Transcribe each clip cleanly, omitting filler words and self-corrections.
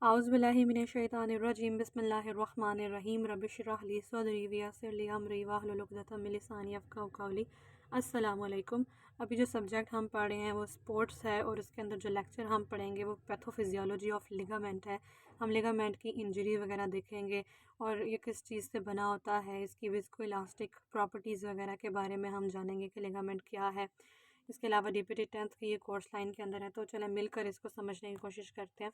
औज़ुबिल्लाहिमिनश्शैतानिर्रजीम बिस्मिल्लाहिर्रहमानिर्रहीम रब्बिश्रह ली सदरी वयस्सिर ली अमरी वाहलुल उक़दतम मिन लिसानी यफ़क़हू क़ौली। अस्सलामु अलैकुम। अभी जो सब्जेक्ट हम पढ़ रहे हैं वो स्पोर्ट्स है और उसके अंदर जो लेक्चर हम पढ़ेंगे वो पैथोफिजियोलॉजी ऑफ लिगामेंट है। हम लिगामेंट की इंजरी वगैरह देखेंगे और ये किस चीज़ से बना होता है, इसकी विस्कोइलास्टिक प्रॉपर्टीज़ वगैरह के बारे में हम जानेंगे कि लिगामेंट क्या है। इसके अलावा डीपीटी 10th की ये कोर्स लाइन के अंदर है, तो चलें मिलकर इसको समझने की कोशिश करते हैं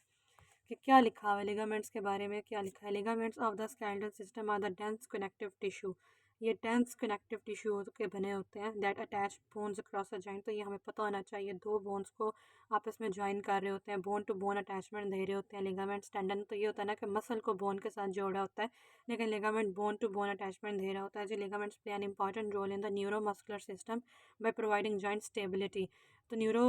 कि क्या लिखा हुआ है लिगामेंट्स के बारे में। क्या लिखा है, ligaments of the skeletal system are the dense connective tissue. ये डेंस कनेक्टिव टिश्यू के बने होते हैं that attach bones across a joint. तो ये हमें पता होना चाहिए, दो बोन्स को आपस में ज्वाइन कर रहे होते हैं, बोन टू बोन अटैचमेंट दे रहे होते हैं। लिगामेंट्स टेंडन तो ये होता है ना कि मसल को बोन के साथ जोड़ा होता है, लेकिन ligament bone to bone attachment दे रहा होता है। जो ligaments play an important role in the neuromuscular system by providing joint stability. तो न्यूरो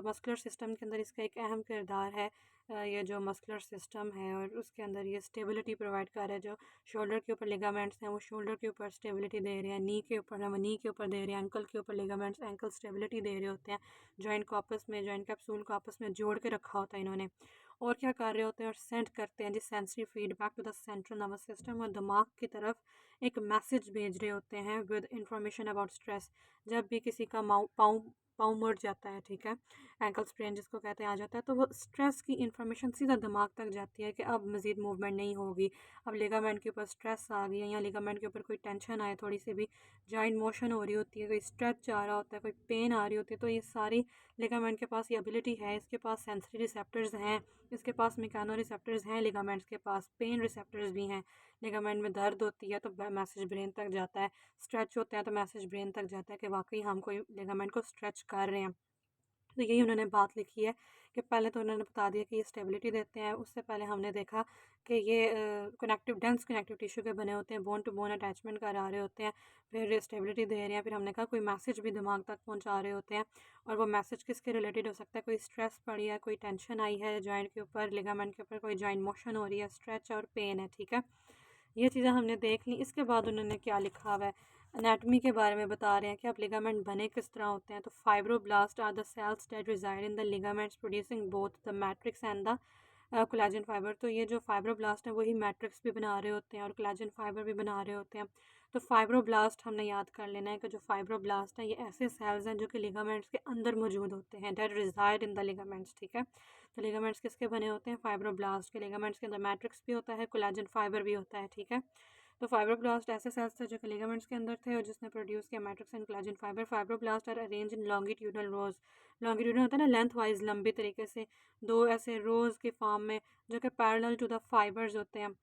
मस्कुलर सिस्टम के अंदर इसका एक अहम किरदार है। ये जो मस्कुलर सिस्टम है और उसके अंदर ये स्टेबिलिटी प्रोवाइड कर रहा है। जो शोल्डर के ऊपर लिगामेंट्स हैं वो शोल्डर के ऊपर स्टेबिलिटी दे रहे हैं, नी के ऊपर है वो नी के ऊपर दे रहे हैं, एंकल के ऊपर लिगामेंट्स एंकल स्टेबिलिटी दे रहे होते हैं। जॉइंट को आपस में, जॉइंट कैप्सूल को आपस में जोड़ के रखा होता है इन्होंने। और क्या कर रहे होते हैं, और सेंड करते हैं जिस sensory feedback to the central nervous system, और दिमाग की तरफ एक मैसेज भेज रहे होते हैं विद इंफॉर्मेशन अबाउट स्ट्रेस। जब भी किसी का पाँव पाँव मुड़ जाता है, ठीक है, एंकल स्प्रेन जिसको कहते हैं आ जाता है, तो वो स्ट्रेस की इन्फॉर्मेशन सीधा दिमाग तक जाती है कि अब मज़ीद मूवमेंट नहीं होगी, अब लिगामेंट के ऊपर स्ट्रेस आ गई है या लिगामेंट के ऊपर कोई टेंशन आए, थोड़ी सी भी जॉइंट मोशन हो रही होती है, कोई स्ट्रेच आ रहा होता है, कोई पेन आ रही होती है, तो ये सारी लिगामेंट के पास ये एबिलिटी है। इसके पास सेंसरी रिसेप्टर्स हैं, इसके पास मैकेनो रिसेप्टर्स हैं, लिगामेंट्स के पास पेन रिसेप्टर्स भी हैं। लिगामेंट में दर्द होती है तो मैसेज ब्रेन तक जाता है, स्ट्रेच होते हैं तो मैसेज ब्रेन तक जाता है कि वाकई हम कोई लिगामेंट को स्ट्रेच कर रहे हैं। तो यही उन्होंने बात लिखी है कि पहले तो उन्होंने बता दिया कि ये स्टेबिलिटी देते हैं। उससे पहले हमने देखा कि ये कनेक्टिव डेंस कनेक्टिव टिश्यू के बने होते हैं, बोन टू बोन अटैचमेंट करा रहे होते हैं, फिर स्टेबिलिटी दे रहे हैं। फिर हमने कहा कोई मैसेज भी दिमाग तक पहुंचा रहे होते हैं, और वो मैसेज किसके रिलेटेड हो सकता है, कोई स्ट्रेस पड़ी है, कोई टेंशन आई है जॉइंट के ऊपर, लिगामेंट के ऊपर कोई जॉइंट मोशन हो रही है, स्ट्रेच और पेन है, ठीक है। ये चीज़ें हमने देख ली। इसके बाद उन्होंने क्या लिखा हुआ है, एनाटमी के बारे में बता रहे हैं कि अब लिगामेंट बने किस तरह होते हैं। तो fibroblast are the cells that reside in the ligaments producing both the matrix and the collagen fibre. तो ये जो फाइब्रोब्लास्ट है वही मैट्रिक्स भी बना रहे होते हैं और कोलेजन फाइबर भी बना रहे होते हैं। तो फाइब्रोब्लास्ट हमने याद कर लेना है कि जो फाइब्रोब्लास्ट है ये ऐसे सेल्स हैं जो कि लिगामेंट्स के अंदर मौजूद होते हैं, that reside in the ligaments, ठीक है। तो लिगामेंट्स किसके बने होते हैं, फाइब्रोब्लास्ट के। लिगामेंट्स के अंदर मैट्रिक्स भी होता है, कोलेजन फाइबर भी होता है, ठीक है। तो फाइब्रोब्लास्ट ऐसे सेल्स थे जो कि लिगामेंट्स के अंदर थे और जिसने प्रोड्यूस किया matrix and collagen fibre. Fibroblast are arrange in longitudinal rows. Longitudinal होता है ना, लेंथ वाइज, लंबी तरीके से, दो ऐसे रोज के फॉर्म में जो कि पैरेलल टू द फाइबर्स होते हैं।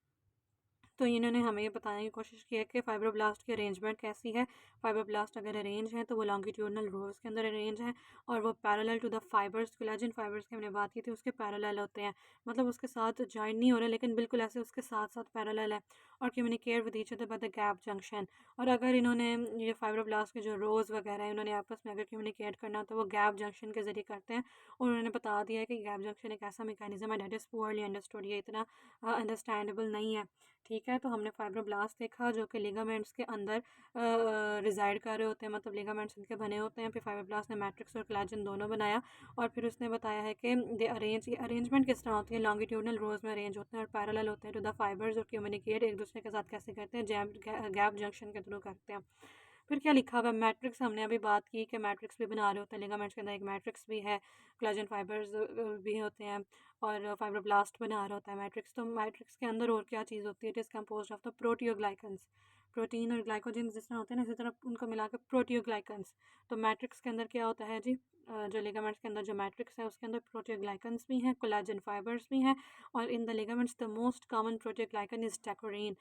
तो इन्होंने हमें ये बताने की कोशिश की है कि फाइब्रोब्लास्ट की अरेंजमेंट कैसी है। फाइब्रोब्लास्ट अगर अरेंज है तो वो लॉन्गिट्यूडनल रोज के अंदर अरेंज है और वो parallel to the fibres, collagen fibres की हमने बात की थी, उसके पैरेलल होते हैं। मतलब उसके साथ ज्वाइन नहीं हो रहे लेकिन बिल्कुल ऐसे उसके साथ साथ पैरेलल है, और communicate with each other by the gap junction. और अगर इन्होंने ये फाइब्रोब्लास्ट के जो रोज वगैरह है उन्होंने आपस में अगर कम्युनिकेट करना तो वो गैप जंक्शन के जरिए करते हैं। और उन्होंने बता दिया है कि गैप जंक्शन एक ऐसा मैकेनिज्म है दैट इज़ पुअरली अंडरस्टूड, ये इतना अंडरस्टैंडेबल नहीं है, ठीक है। तो हमने फाइब्रोब्लास्ट देखा जो कि लिगामेंट्स के अंदर रिजाइड कर रहे होते हैं, मतलब लिगामेंट्स इनके बने होते हैं। फिर फाइब्रोब्लास्ट ने मैट्रिक्स और कोलेजन दोनों बनाया, और फिर उसने बताया है कि दे अरेंज, ये अरेंजमेंट किस तरह होती है, लॉन्गिट्यूडनल रोज में अरेंज होते हैं और पैरेलल होते हैं टू द फाइबर्स, और कम्युनिकेट एक दूसरे के साथ कैसे करते हैं, गैप जंक्शन के थ्रू करते हैं। फिर क्या लिखा हुआ है, मैट्रिक्स हमने अभी बात की कि मैट्रिक्स भी बना रहे होते हैं, लिगामेंट्स के अंदर एक मैट्रिक्स भी है, कोलेजन फाइबर्स भी होते हैं, और फाइब्रोब्लास्ट बना रहा होता है मैट्रिक्स। तो मैट्रिक्स के अंदर और क्या चीज़ होती है, it is composed of the proteoglycans. Protein और ग्लाइकोजन जिस तरह होते हैं ना, इसी तरह उनको मिलाकर प्रोटियोग्लाइकन्स। तो मैट्रिक्स के अंदर क्या होता है जी, जो लिगामेंट्स के अंदर जो मैट्रिक्स है उसके अंदर प्रोटियोग्लाइकन्स भी हैं, कोलेजन फाइबर्स भी हैं, और in the ligaments the most common proteoglycan is decorin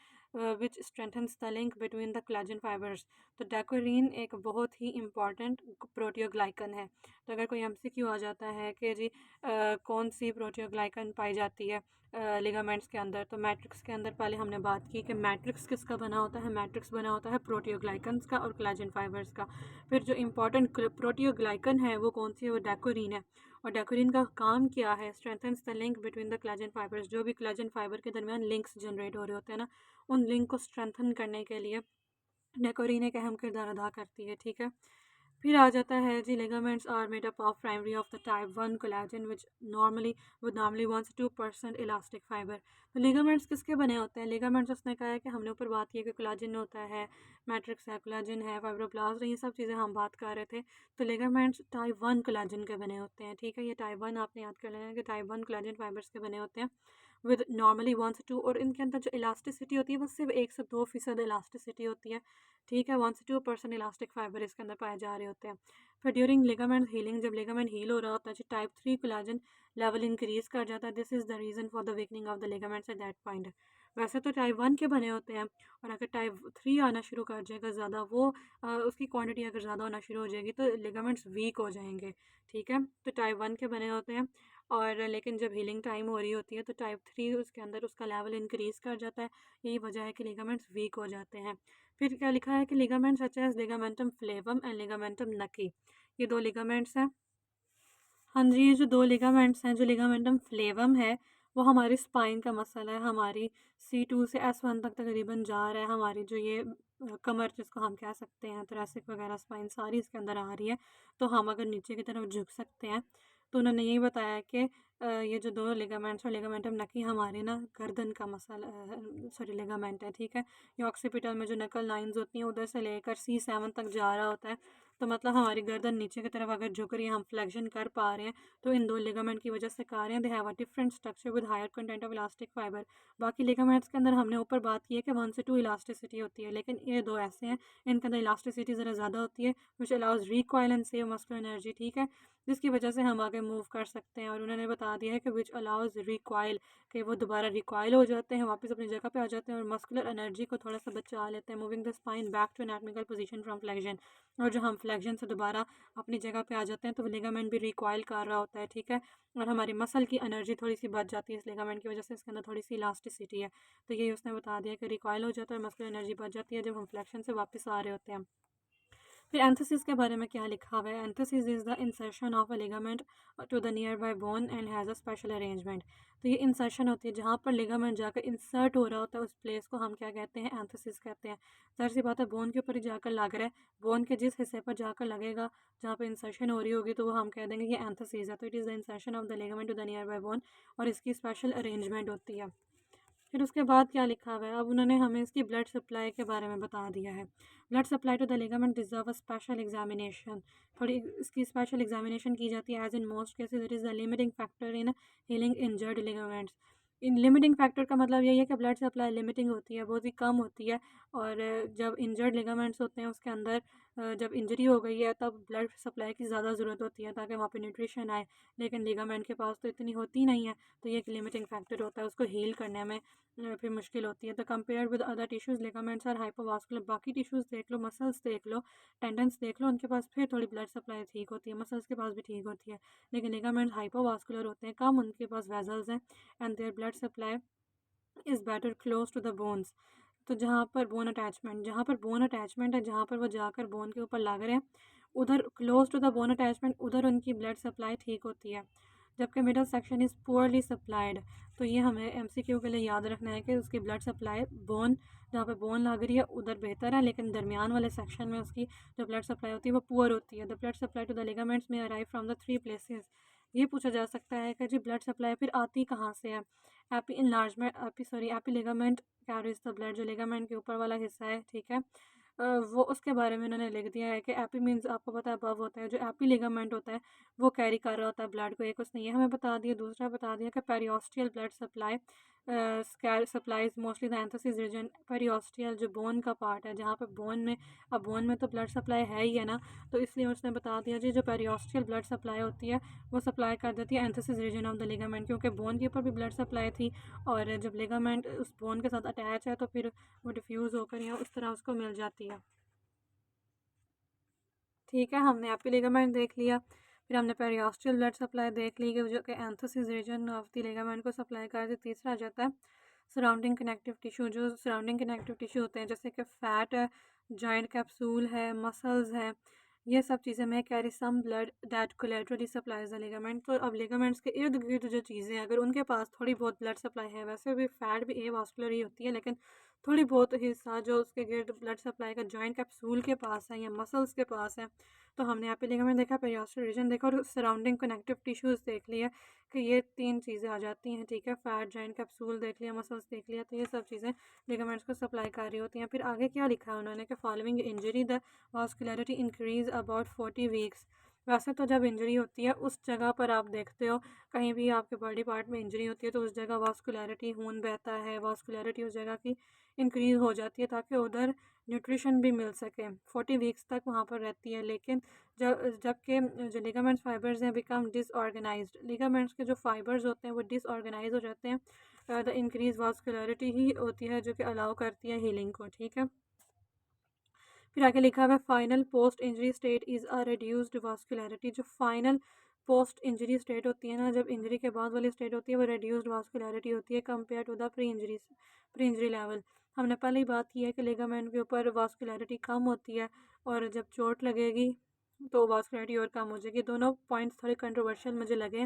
which strengthens the link between the collagen fibres. तो डेकोरीन एक बहुत ही इंपॉर्टेंट प्रोटियोग्लाइकन है। तो अगर कोई एमसीक्यू आ जाता है कि जी कौन सी प्रोटियोग्लाइकन पाई जाती है लिगामेंट्स के अंदर, तो मैट्रिक्स के अंदर पहले हमने बात की कि मैट्रिक्स किसका बना होता है, मैट्रिक्स बना होता है प्रोटियोग्लाइकन्स का और कोलेजन फाइबर्स का। फिर जो इंपॉर्टेंट प्रोटियोग्लाइकन है वो कौन सी है, वो डेकोरीन है। और डेकोरीन का काम क्या है, strengthens the link between the collagen fibres. जो भी कोलेजन फाइबर के दरमियान लिंक्स जनरेट हो रहे होते हैं ना, उन लिंक को स्ट्रेंथन करने के लिए डेकोरीन एक अहम किरदार अदा करती है, ठीक है। फिर आ जाता है जी, ligaments are made up of primary of the type 1 collagen which normally 1 से 2% इलास्टिक फाइबर। तो लिगामेंट्स किसके बने होते हैं? लिगामेंट्स उसने कहा है कि हमने ऊपर बात की कि कोलेजन होता है, मैट्रिक्स है, कोलेजन है, फाइब्रोब्लास्ट है, ये सब चीज़ें हम बात कर रहे थे। तो लिगामेंट्स टाइप 1 कोलेजन के बने होते हैं, ठीक है। ये टाइप 1 आपने याद कर लेना है कि टाइप 1 कोलेजन फाइबर्स के बने होते हैं विद नॉर्मली 1 से 2, और इनके अंदर जो इलास्टिसिटी होती है वो सिर्फ 1 से 2% इलास्टिसिटी होती है, ठीक है। 1 से 2% इलास्टिक फाइबर इसके अंदर पाए जा रहे होते हैं। फिर ड्यूरिंग लिगामेंट हीलिंग, जब लिगामेंट हील हो रहा होता है, टाइप 3 कोलेजन लेवल इंक्रीज कर जाता है। This is the reason for the weakening of the ligaments at that point. वैसे तो टाइप 1 के बने होते हैं, और अगर टाइप 3 आना शुरू कर जाएगा ज़्यादा, वो उसकी क्वांटिटी अगर ज़्यादा होना शुरू हो जाएगी तो लिगामेंट्स वीक हो जाएंगे, ठीक है। तो टाइप 1 के बने होते हैं, और लेकिन जब हीलिंग टाइम हो रही होती है तो टाइप 3 उसके अंदर उसका लेवल इंक्रीज़ कर जाता है। यही वजह है कि लिगामेंट्स वीक हो जाते हैं। फिर क्या लिखा है कि ligaments such as ligamentum flavum and ligamentum nuchae, ये दो लिगामेंट्स हैं। हाँ जी, ये जो दो लिगामेंट्स हैं, जो लिगामेंटम फ्लेवम है वो हमारी स्पाइन का मसल है, हमारी C2 से S1 तक तकरीबन जा रहा है। हमारी जो ये कमर जिसको हम कह सकते हैं, थोरेसिक वगैरह स्पाइन सारी इसके अंदर आ रही है। तो हम अगर नीचे की तरफ झुक सकते हैं, तो उन्होंने यही बताया कि ये जो दो लिगामेंट्स और लिगामेंटम नकी हमारे ना गर्दन का मसल सॉरी लिगामेंट है, ठीक है। ये ऑक्सीपिटल में जो नकल लाइंस होती हैं उधर से लेकर C7 तक जा रहा होता है। तो मतलब हमारी गर्दन नीचे की तरफ अगर झुक रही है, हम फ्लेक्शन कर पा रहे हैं, तो इन दो लिगामेंट की वजह से कर रहे हैं। They have a different structure with higher content of elastic fibre. बाकी लिगामेंट्स के अंदर हमने ऊपर बात की है कि 1 से 2 इलास्टिसिटी होती है, लेकिन ये दो ऐसे हैं इनके अंदर इलास्टिसिटी ज़रा ज़्यादा होती है, which allows recoil and save muscular energy, ठीक है, जिसकी वजह से हम आगे मूव कर सकते हैं। और उन्होंने बता दिया है कि विच अलाउज रिकॉयल, कि वो दोबारा रिकॉयल हो जाते हैं, वापस अपनी जगह पे आ जाते हैं और मस्कुलर एनर्जी को थोड़ा सा बचा लेते हैं, moving the spine back to anatomical position from flexion. और जो हम फ्लेक्शन से दोबारा अपनी जगह पे आ जाते हैं तो लिगामेंट भी रिकॉयल कर रहा होता है, ठीक है। और हमारी मसल की एनर्जी थोड़ी सी बच जाती है इस लिगामेंट की वजह से, इसके अंदर थोड़ी सी इलास्टिसिटी है। तो यही उसने बता दिया कि रिकॉयल हो जाता है और मस्कुलर एनर्जी बच जाती है जब हम फ्लेक्शन से वापस आ रहे होते हैं। फिर एंथसिस के बारे में क्या लिखा हुआ है? Enthesis is the insertion of a ligament to the nearby bone and has a special arrangement. तो ये इंसर्शन होती है जहाँ पर लिगामेंट जाकर इंसर्ट हो रहा होता है, उस प्लेस को हम क्या कहते हैं? एंथसिस कहते हैं। ज़ाहिर सी बात है, बोन के ऊपर ही जाकर लग रहा है, बोन के जिस हिस्से पर जाकर लगेगा जहाँ पर इंसर्शन हो रही होगी तो वो हम कह देंगे ये एंथसिस है। तो it is the insertion of the ligament to the nearby bone, और इसकी स्पेशल अरेंजमेंट होती है। फिर उसके बाद क्या लिखा हुआ है? अब उन्होंने हमें इसकी ब्लड सप्लाई के बारे में बता दिया है। Blood supply to the ligament deserve a special examination. थोड़ी इसकी स्पेशल एग्जामिनेशन की जाती है। As in most cases it is the limiting factor in healing injured ligaments. इन लिमिटिंग फैक्टर का मतलब यही है कि ब्लड सप्लाई लिमिटिंग होती है, बहुत ही कम होती है। और जब इंजर्ड लिगामेंट्स होते हैं उसके अंदर जब इंजरी हो गई है तब ब्लड सप्लाई की ज़्यादा ज़रूरत होती है ताकि वहाँ पे न्यूट्रिशन आए, लेकिन लिगामेंट के पास तो इतनी होती नहीं है। तो ये एक लिमिटिंग फैक्टर होता है, उसको हील करने में फिर मुश्किल होती है। तो compare with other tissues ligaments are hypovascular. बाकी टिश्यूज़ देख लो, मसल्स देख लो, टेंडन्स देख लो, उनके पास फिर थोड़ी ब्लड सप्लाई ठीक होती है, मसल्स के पास भी ठीक होती है, लेकिन लिगामेंट्स हाइपोवास्कुलर होते हैं, कम उनके पास वेजल्स हैं, and their blood supply is better close to the bones. तो जहाँ पर बोन अटैचमेंट है, जहाँ पर वो जाकर बोन के ऊपर लग रहे हैं, उधर close to the bone attachment, उधर उनकी ब्लड सप्लाई ठीक होती है। जबकि middle section is poorly supplied. तो ये हमें MCQ के लिए याद रखना है कि उसकी ब्लड सप्लाई बोन, जहाँ पे बोन लग रही है उधर बेहतर है, लेकिन दरमियान वाले सेक्शन में उसकी जो ब्लड सप्लाई होती है वो पुअर होती है। The blood supply to the ligaments में अराइव फ्रॉम द 3 प्लेसेस। ये पूछा जा सकता है कि जी ब्लड सप्लाई फिर आती कहाँ से है? AP enlargement AP ligament carries the blood, जो लिगामेंट के ऊपर वाला हिस्सा है, ठीक है। वो उसके बारे में उन्होंने लिख दिया है कि एपी मीन्स आपको पता है अबव होता है, जो एपी लिगामेंट होता है वो कैरी कर रहा होता है ब्लड को। एक उसने ये हमें बता दिया, दूसरा बता दिया कि periosteal blood supply supplies mostly the enthesis region. Periosteal जो बोन का पार्ट है, जहाँ पे बोन में, अब बोन में तो ब्लड सप्लाई है ही है ना, तो इसलिए उसने बता दिया जी जो पेरियोस्टियल ब्लड सप्लाई होती है वो सप्लाई कर देती है एंथसिस रीजन ऑफ द लिगामेंट, क्योंकि बोन के ऊपर भी ब्लड सप्लाई थी, और जब लिगामेंट उस बोन के साथ अटैच है तो फिर वो डिफ्यूज़ होकर या उस तरह उसको मिल जाती है। ठीक है, हमने एपी लिगामेंट देख लिया, फिर हमने पेरियोस्टियल ब्लड सप्लाई देख ली कि जो कि एंथसिस रीजन ऑफ द लिगामेंट को सप्लाई करती। तीसरा आ जाता है सराउंडिंग कनेक्टिव टिश्यू। जो सराउंडिंग कनेक्टिव टिश्यू होते हैं जैसे कि फ़ैट है, जॉइंट कैप्सूल है, मसल्स है, ये सब चीज़ें में carry some blood that collaterally supplies the ligament. तो अब लिगामेंट्स के इर्द गिर्द जो चीज़ें हैं अगर उनके पास थोड़ी बहुत ब्लड सप्लाई है, वैसे भी फ़ैट भी ए वास्कुलर ही होती है, लेकिन थोड़ी बहुत हिस्सा जो उसके गिर्द ब्लड सप्लाई का जॉइंट कैप्सूल के पास है या मसल्स के पास है, तो हमने यहाँ पे लिगामेंट देखा, पेरियोस्टल रीजन देखा और सराउंडिंग कनेक्टिव टिश्यूज़ देख लिया कि ये 3 चीज़ें आ जाती हैं, ठीक है। फैट, जॉइंट कैप्सूल देख लिया, मसल्स देख लिया, तो ये सब चीज़ें लिगामेंट्स को सप्लाई कर रही होती हैं। फिर आगे क्या लिखा है उन्होंने कि following injury the vascularity increase about 40 weeks. वैसे तो जब इंजरी होती है उस जगह पर आप देखते हो, कहीं भी आपके बॉडी पार्ट में इंजरी होती है तो उस जगह वास्कुलरिटी खून बहता है, वास्कुलरिटी उस जगह की इंक्रीज़ हो जाती है ताकि उधर न्यूट्रिशन भी मिल सके। 40 वीक्स तक वहाँ पर रहती है। लेकिन जबकि जो लिगामेंट्स फाइबर्स हैं बिकम डिसऑर्गेनाइज्ड, लिगामेंट्स के जो फाइबर्स होते हैं वो डिसऑर्गेनाइज हो जाते हैं। द इंक्रीज वास्कुलरिटी ही होती है जो कि अलाउ करती है हीलिंग को, ठीक है। फिर आगे लिखा हुआ है final post injury state is a reduced vascularity. जो फाइनल पोस्ट इंजरी स्टेट होती है ना, जब इंजरी के बाद वाली स्टेट होती है वो रिड्यूस्ड वास्कुलरिटी होती है compare to the pre injury level. हमने पहले ही बात की है कि लिगामेंट के ऊपर वास्कुलरिटी कम होती है और जब चोट लगेगी तो वास्कुलरिटी और कम हो जाएगी। दोनों पॉइंट्स थोड़े कंट्रोवर्शियल मुझे लगे,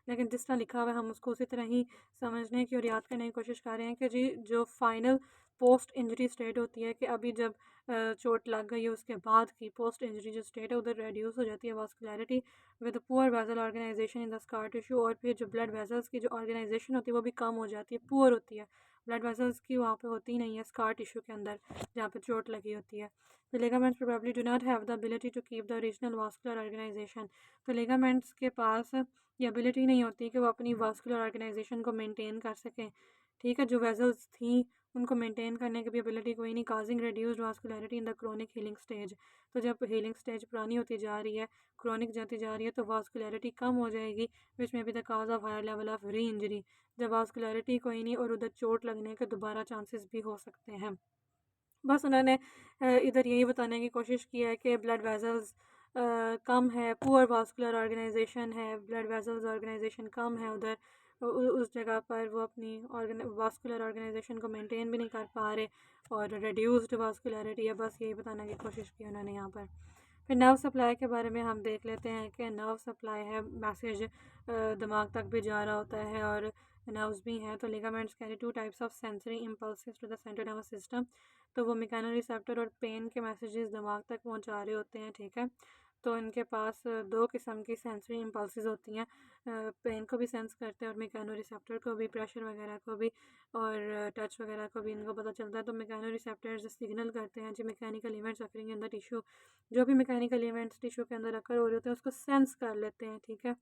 लेकिन जिस तरह लिखा हुआ है हम उसको उसी तरह ही समझने की और याद करने की कोशिश कर रहे हैं कि जी जो फाइनल पोस्ट इंजरी स्टेट होती है कि अभी जब चोट लग गई है उसके बाद की पोस्ट इंजरी जो स्टेट है उधर रेड्यूस हो जाती है vascularity with poor vessel organisation in the scar tissue. और फिर जो ब्लड वेजल्स की जो ऑर्गेनाइजेशन होती है वो भी कम हो जाती है, पुअर होती है। ब्लड वेजल्स की वहाँ पे होती ही नहीं है स्कार टिश्यू के अंदर जहाँ पे चोट लगी होती है। The ligaments probably do not have the ability to keep the original vascular organization। तो लिगामेंट्स के पास ये एबिलिटी नहीं होती कि वो अपनी वास्कुलर ऑर्गेनाइजेशन को मेंटेन कर सकें, ठीक है। जो वेजल्स थी उनको मेंटेन करने की भी एबिलिटी कोई नहीं, causing reduced vascularity in the chronic healing stage. तो जब हीलिंग स्टेज पुरानी होती जा रही है, क्रोनिक जाती जा रही है, तो वास्कुलरिटी कम हो जाएगी, विच में भी the cause of higher level of re injury. जब वास्कुलरिटी कोई नहीं और उधर चोट लगने के दोबारा चांसेस भी हो सकते हैं। बस उन्होंने इधर यही बताने की कोशिश की है कि ब्लड वेसल्स कम है, पुअर वास्कुलर ऑर्गेनाइजेशन है, ब्लड वेसल्स ऑर्गेनाइजेशन कम है उधर उस जगह पर वो अपनी वास्कुलर ऑर्गेनाइजेशन को मेंटेन भी नहीं कर पा रहे और रिड्यूस्ड वास्कुलरिटी है। बस यही बताने की कोशिश की उन्होंने यहाँ पर। फिर नर्व सप्लाई के बारे में हम देख लेते हैं कि नर्व सप्लाई है, मैसेज दिमाग तक भी जा रहा होता है और नर्व्स भी हैं। तो ligaments carry 2 types of sensory impulses to the central nervous system. तो वो मैकेनो रिसेप्टर और पेन के मैसेजेस दिमाग तक पहुंचा रहे होते हैं, ठीक है। तो इनके पास 2 किस्म की सेंसरी इम्पल्सेस होती हैं, पेन को भी सेंस करते हैं और मैकेनो रिसेप्टर को भी, प्रेशर वगैरह को भी और टच वगैरह को भी इनको पता चलता है। तो मैकेनो रिसेप्टर्स सिग्नल करते हैं जी mechanical events occurring in the tissue. जो भी मैकेनिकल इवेंट्स टिश्यू के अंदर अकर हो रहे होते हैं उसको सेंस कर लेते हैं, ठीक है,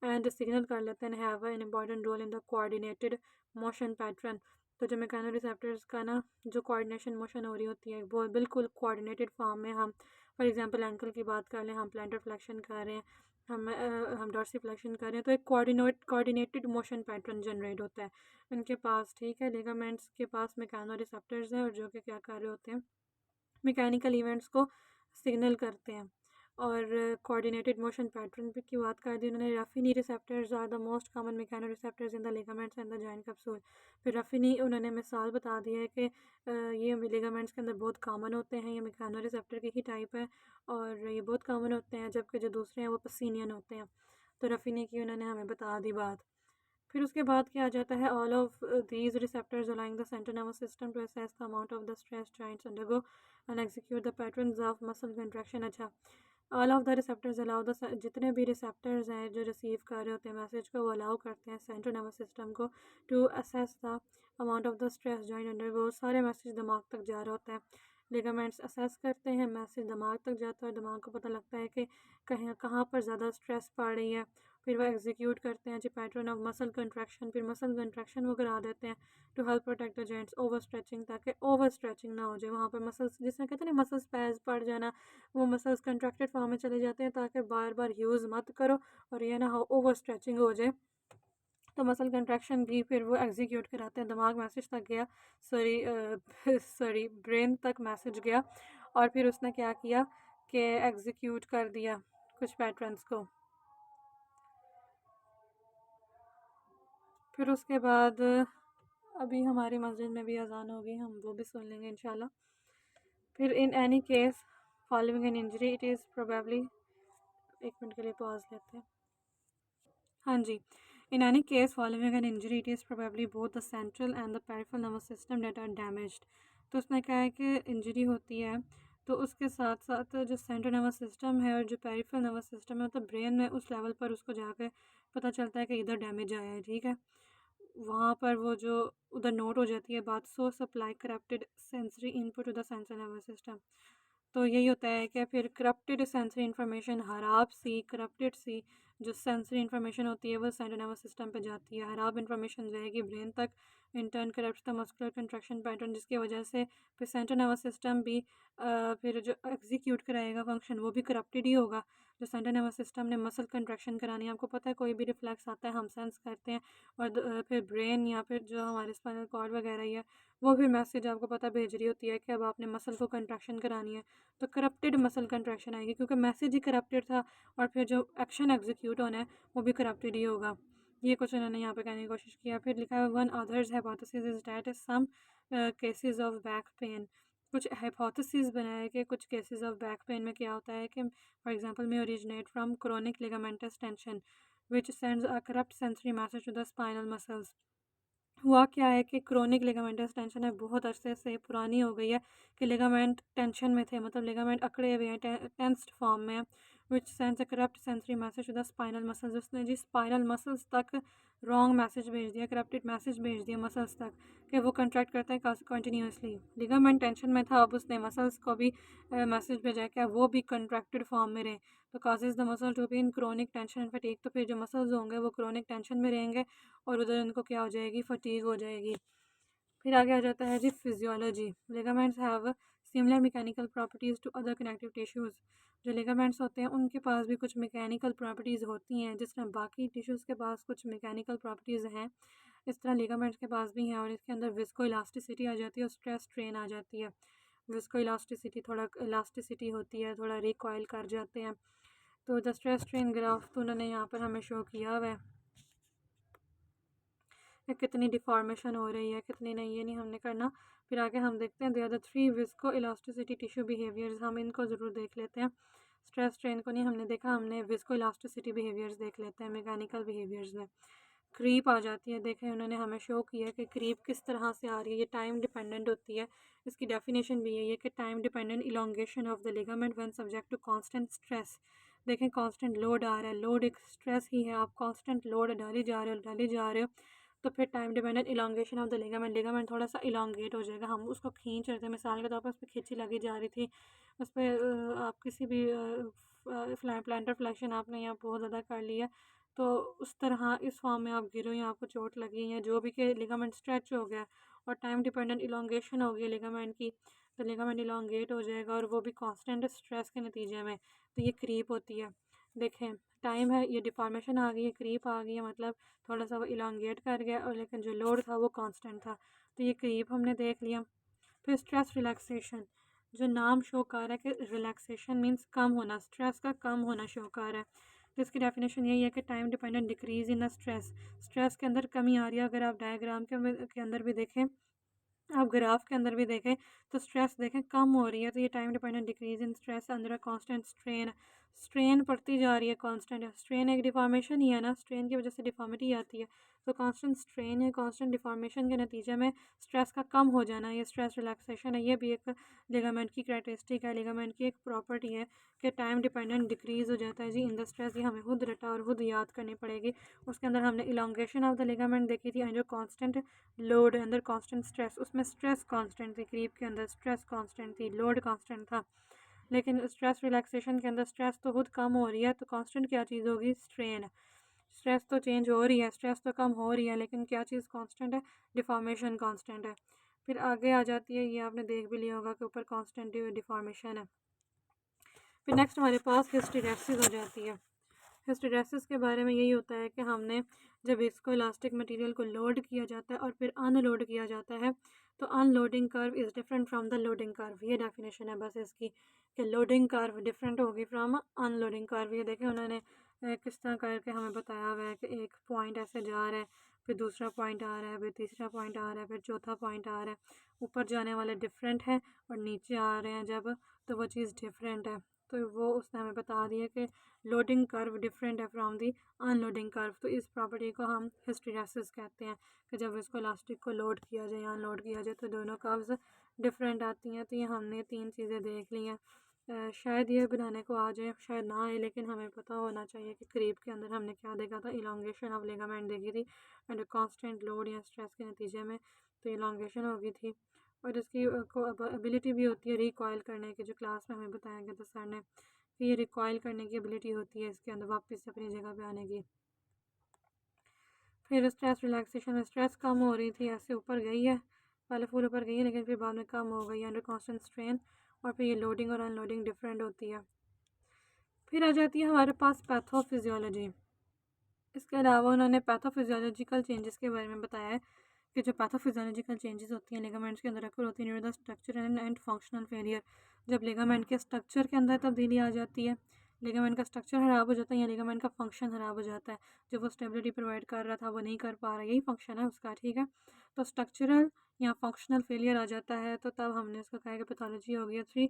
एंड सिग्नल कर लेते हैं, have an important role in the coordinated motion pattern. तो जो मैकेनो रिसेप्टर्स का ना जो कोऑर्डिनेशन मोशन हो रही होती है वो बिल्कुल कोऑर्डिनेटेड फॉर्म में, हम फॉर एग्जांपल एंकल की बात कर लें, हम प्लांटर फ्लेक्शन कर रहे हैं, हम डॉर्सी फ्लेक्शन कर रहे हैं, तो एक कोऑर्डिनेटेड मोशन पैटर्न जनरेट होता है उनके पास, ठीक है। लिगामेंट्स के पास मैकेनो रिसेप्टर्स हैं और जो कि क्या कर रहे होते हैं, मैकेनिकल इवेंट्स को सिग्नल करते हैं। और कोऑर्डिनेटेड मोशन पैटर्न की बात कर दी उन्होंने। Ruffini receptors are the most common mechanoreceptors in the ligaments and the joint capsule. फिर रफिनी उन्होंने मिसाल बता दी है कि ये लिगामेंट्स के अंदर बहुत कॉमन होते हैं, ये मैकेनो रिसेप्टर की ही टाइप है और ये बहुत कॉमन होते हैं, जबकि जो दूसरे हैं वो पसीनियन होते हैं। तो रफिनी की उन्होंने हमें बता दी बात। फिर उसके बाद क्या आ जाता है, all of these receptors aligning the central nervous system to assess the amount of the stress joints undergo and execute the patterns of muscle contraction. अच्छा, all of the receptors allow the, जितने भी receptors हैं जो receive कर रहे होते हैं message को, वो अलाउ करते हैं सेंट्रल नर्वस सिस्टम को to assess the amount of the stress joint undergo. सारे मैसेज दिमाग तक जा रहा होता है, लिगामेंट्स असेस करते हैं, मैसेज दिमाग तक जाता है और दिमाग को पता लगता है कि कहीं कहाँ पर ज़्यादा स्ट्रेस पड़ रही है। फिर वो एग्जीक्यूट करते हैं जी पैटर्न ऑफ मसल कंट्रैक्शन, फिर मसल कंट्रैक्शन वो करा देते हैं to help protect the joints over stretching, ताकि ओवर स्ट्रेचिंग ना हो जाए वहाँ पर मसल्स, जिसमें कहते हैं ना मसल्स पैज पड़ जाना, वो मसल्स कंट्रैक्टेड फॉर्म में चले जाते हैं ताकि बार बार यूज़ मत करो और ये ना हो ओवर स्ट्रेचिंग हो जाए। तो मसल कंट्रैक्शन भी फिर वो एग्जीक्यूट कराते हैं, दिमाग मैसेज तक गया, सॉरी ब्रेन तक मैसेज गया और फिर उसने क्या किया कि एग्जीक्यूट कर दिया कुछ पैटर्न्स को। फिर उसके बाद अभी हमारी मस्जिद में भी अजान होगी, हम वो भी सुन लेंगे इंशाल्लाह। फिर in any case following an injury it is probably, एक मिनट के लिए पॉज लेते हैं। हाँ जी, in any case following an injury it is probably both the central and the peripheral nervous system that are damaged. तो उसने कहा है कि इंजरी होती है तो उसके साथ साथ जो सेंट्रल नर्वस सिस्टम है और जो पेरिफेरल नर्वस सिस्टम है मतलब ब्रेन में उस लेवल पर उसको जाकर पता चलता है कि इधर डैमेज आया है, ठीक है। वहाँ पर वो जो उधर नोट हो जाती है बात, so supply corrupted sensory input to the central nervous system. तो यही होता है कि फिर करप्टेड सेंसरी इन्फॉर्मेशन करप्टेड सी जो सेंसरी इन्फॉर्मेशन होती है वो सेंट्रल नर्वस सिस्टम पे जाती है, खराब इन्फॉर्मेशन जाएगी ब्रेन तक, intern corrupt the muscular contraction pattern, जिसकी वजह से फिर सेंट्रल नर्वस सिस्टम भी फिर जो एग्जीक्यूट कराएगा फंक्शन वो भी करप्टेड ही होगा। जो सेंट्रल नर्वस सिस्टम ने मसल कंट्रैक्शन करानी है, आपको पता है कोई भी रिफ्लेक्स आता है हम सेंस करते हैं और फिर ब्रेन या फिर जो हमारे स्पाइनल कॉर्ड वगैरह ही है वो फिर मैसेज आपको पता भेज रही होती है कि अब आपने मसल को कंट्रैक्शन करानी है। तो करप्टेड मसल कंट्रैक्शन आएगी क्योंकि मैसेज ही करप्टेड था और फिर जो एक्शन एग्जीक्यूट होना है वो भी करप्टेड ही होगा। ये कुछ उन्होंने यहाँ पे कहने की कोशिश किया। फिर लिखा है one others hypothesis is that some cases of back pain. कुछ हाइपोथेसिस बनाया कि कुछ केसेस ऑफ बैक पेन में क्या होता है कि फॉर एग्जांपल में originate from chronic ligamentous tension which sends a corrupt sensory message to the spinal muscles. हुआ क्या है कि क्रोनिक लिगामेंटस टेंशन है बहुत अरसे से पुरानी हो गई है कि लिगामेंट टेंशन में थे, मतलब लिगामेंट अकड़े हुए हैं, टेंस्ड फॉर्म में, which sense a corrupt sensory message to the spinal muscles. उसने जी स्पाइनल मसल्स तक रॉन्ग मैसेज भेज दिया, करप्टेड मैसेज भेज दिया मसल्स तक कि वो कंट्रैक्ट करते हैं कंटिन्यूसली। लिगामेंट टेंशन में था, अब उसने मसल्स को भी मैसेज भेजा है कि वो भी कंट्रैक्टेड फॉर्म में रहे। तो causes the muscle to be in chronic tension and fatigue. तो फिर जो मसल्स होंगे वो क्रोनिक टेंशन में रहेंगे और उधर उनको क्या हो जाएगी, फटीग हो जाएगी। फिर आगे आ जाता है जी physiology. Ligaments have similar mechanical properties to other connective tissues. जो लिगामेंट्स होते हैं उनके पास भी कुछ मैकेनिकल प्रॉपर्टीज़ होती हैं, जिस तरह बाकी टिश्यूज़ के पास कुछ मैकेनिकल प्रॉपर्टीज़ हैं, इस तरह लिगामेंट्स के पास भी हैं। और इसके अंदर विस्को इलास्टिसिटी आ जाती है और स्ट्रेस स्ट्रेन आ जाती है। विस्को इलास्टिसिटी थोड़ा इलास्टिसिटी होती है, थोड़ा रिकॉयल कर जाते हैं। तो द स्ट्रेस स्ट्रेन ग्राफ तो उन्होंने यहाँ पर हमें शो किया हुआ है कि कितनी डिफॉर्मेशन हो रही है कितनी नहीं, ये नहीं हमने करना। फिर आगे हम देखते हैं the three visco elasticity tissue behaviours, हम इनको ज़रूर देख लेते हैं। स्ट्रेस स्ट्रेन को नहीं हमने देखा, हमने विस्को इलास्टिसिटी बिहेवियर्स देख लेते हैं। मैकेनिकल बिहेवियर्स में क्रीप आ जाती है, देखें उन्होंने हमें शो किया है कि क्रीप किस तरह से आ रही है। ये टाइम डिपेंडेंट होती है, इसकी डेफिनेशन भी यही है कि time dependent elongation of the ligament when subject to constant stress. देखें कांस्टेंट लोड आ रहा है, लोड एक स्ट्रेस ही है, आप कांस्टेंट लोड डाली जा रहे हो तो फिर time dependent elongation of the ligament थोड़ा सा इलांगेट हो जाएगा। हम उसको खींच रहे थे, मिसाल के तौर पर उस पर खींची लगी जा रही थी, उस पर आप किसी भी प्लांटर फ्लैक्शन आपने यहाँ बहुत ज़्यादा कर लिया तो उस तरह इस फॉर्म में आप गिरो या आपको चोट लगी या जो भी कि लिगामेंट स्ट्रेच हो गया और टाइम डिपेंडेंट इलांगेशन हो गई लिगामेंट की, तो लिगामेंट इलांगेट हो जाएगा और वो भी कांस्टेंट स्ट्रेस के नतीजे में, तो ये क्रीप होती है। देखें टाइम है, ये डिफॉर्मेशन आ गई है, क्रीप आ गई है, मतलब थोड़ा सा वो इलांगेट कर गया और लेकिन जो लोड था वो कांस्टेंट था, तो ये क्रीप हमने देख लिया। फिर स्ट्रेस रिलैक्सेशन, जो नाम शो कर रहा है कि रिलैक्सेशन मीन्स कम होना, स्ट्रेस का कम होना शो कर रहा है। तो इसकी डेफिनेशन यही है कि time dependent decrease in the stress, stress के अंदर कमी आ रही है। अगर आप डायग्राम के अंदर भी देखें, आप ग्राफ के अंदर भी देखें तो स्ट्रेस देखें कम हो रही है, तो ये time dependent decrease in stress अंदर कांस्टेंट स्ट्रेन, स्ट्रेन पड़ती जा रही है कांस्टेंट। स्ट्रेन एक डिफॉर्मेशन ही है ना, स्ट्रेन की वजह से डिफॉर्मिटी आती है, तो कांस्टेंट स्ट्रेन है, कांस्टेंट डिफॉर्मेशन के नतीजे में स्ट्रेस का कम हो जाना, ये स्ट्रेस रिलैक्सेशन है। ये भी एक लिगामेंट की कैरेक्टरिस्टिक है, लिगामेंट की एक प्रॉपर्टी है कि टाइम डिपेंडेंट डिक्रीज़ हो जाता है जी इन द स्ट्रेस। ये हमें खुद रटा और खुद याद करनी पड़ेगी। उसके अंदर हमने इलांगेशन ऑफ द लिगामेंट देखी थी, अंडर कांस्टेंट लोड, अंदर कांस्टेंट स्ट्रेस, उसमें स्ट्रेस कांस्टेंट थी, क्रीप के अंदर स्ट्रेस कांस्टेंट थी, लोड कांस्टेंट था। लेकिन स्ट्रेस रिलैक्सेशन के अंदर स्ट्रेस तो खुद कम हो रही है, तो कांस्टेंट क्या चीज़ होगी, स्ट्रेन। स्ट्रेस तो चेंज हो रही है, स्ट्रेस तो कम हो रही है, लेकिन क्या चीज़ कांस्टेंट है, डिफॉर्मेशन कांस्टेंट है। फिर आगे आ जाती है, ये आपने देख भी लिया होगा कि ऊपर कांस्टेंट डिफॉर्मेशन है। फिर नेक्स्ट हमारे पास हिस्टेरेसिस हो जाती है। हिस्टेरेसिस के बारे में यही होता है कि हमने जब इसको इलास्टिक मटेरियल को लोड किया जाता है और फिर अनलोड किया जाता है, तो unloading curve is different from the loading curve. ये डेफिनेशन है बस इसकी कि लोडिंग कर्व डिफरेंट होगी फ्रॉम अनलोडिंग कर्व। ये देखें उन्होंने किस तरह करके हमें बताया हुआ है कि एक पॉइंट ऐसे जा रहा है, फिर दूसरा पॉइंट आ रहा है, फिर तीसरा पॉइंट आ रहा है, फिर चौथा पॉइंट आ रहा है। ऊपर जाने वाले डिफरेंट हैं और नीचे आ रहे हैं जब, तो वो चीज़ डिफरेंट है। तो वो उसने हमें बता दिया कि लोडिंग कर्व डिफरेंट है फ्रॉम दी अनलोडिंग कर्व। तो इस प्रॉपर्टी को हम हिस्टेरेसिस कहते हैं कि जब इसको इलास्टिक को लोड किया जाए या अनलोड किया जाए तो दोनों कर्व्स डिफरेंट आती हैं। तो ये हमने 3 चीज़ें देख ली हैं। शायद ये बनाने को आ जाए, शायद ना आए, लेकिन हमें पता होना चाहिए कि क्रीप के अंदर हमने क्या देखा था। इलांगेशन ऑफ लिगामेंट देखी थी एंड कांस्टेंट लोड या स्ट्रेस के नतीजे में तो इलांगेशन हो गई थी। और इसकी एबिलिटी भी होती है रिकॉयल करने की, जो क्लास में हमें बताया गया था सर ने कि ये रिकॉयल करने की एबिलिटी होती है इसके अंदर वापस अपनी जगह पे आने की। फिर स्ट्रेस रिलैक्सेशन में स्ट्रेस कम हो रही थी, ऐसे ऊपर गई है, पहले फुल ऊपर गई है लेकिन फिर बाद में कम हो गई अंडर कांस्टेंट स्ट्रेन। और फिर ये लोडिंग और अनलोडिंग डिफरेंट होती है। फिर आ जाती है हमारे पास पैथोफिजियोलॉजी। इसके अलावा उन्होंने पैथोफिजियोलॉजिकल चेंजेस के बारे में बताया है कि जो पैथोफिजियोलॉजिकल चेंजेस होती हैं लिगामेंट्स के अंदर अक्र होती है the structure and functional failure. जब लिगामेंट के स्ट्रक्चर के अंदर तब्दीली आ जाती है, लिगामेंट का स्ट्रक्चर ख़राब हो जाता है या लिगामेंट का फंक्शन ख़राब हो जाता है, जो वो स्टेबिलिटी प्रोवाइड कर रहा था वो नहीं कर पा रहा, यही फंक्शन है उसका, ठीक है। तो स्ट्रक्चरल या फंक्शनल फेलियर आ जाता है तो तब हमने उसको कहा कि पैथोलॉजी हो गई। 3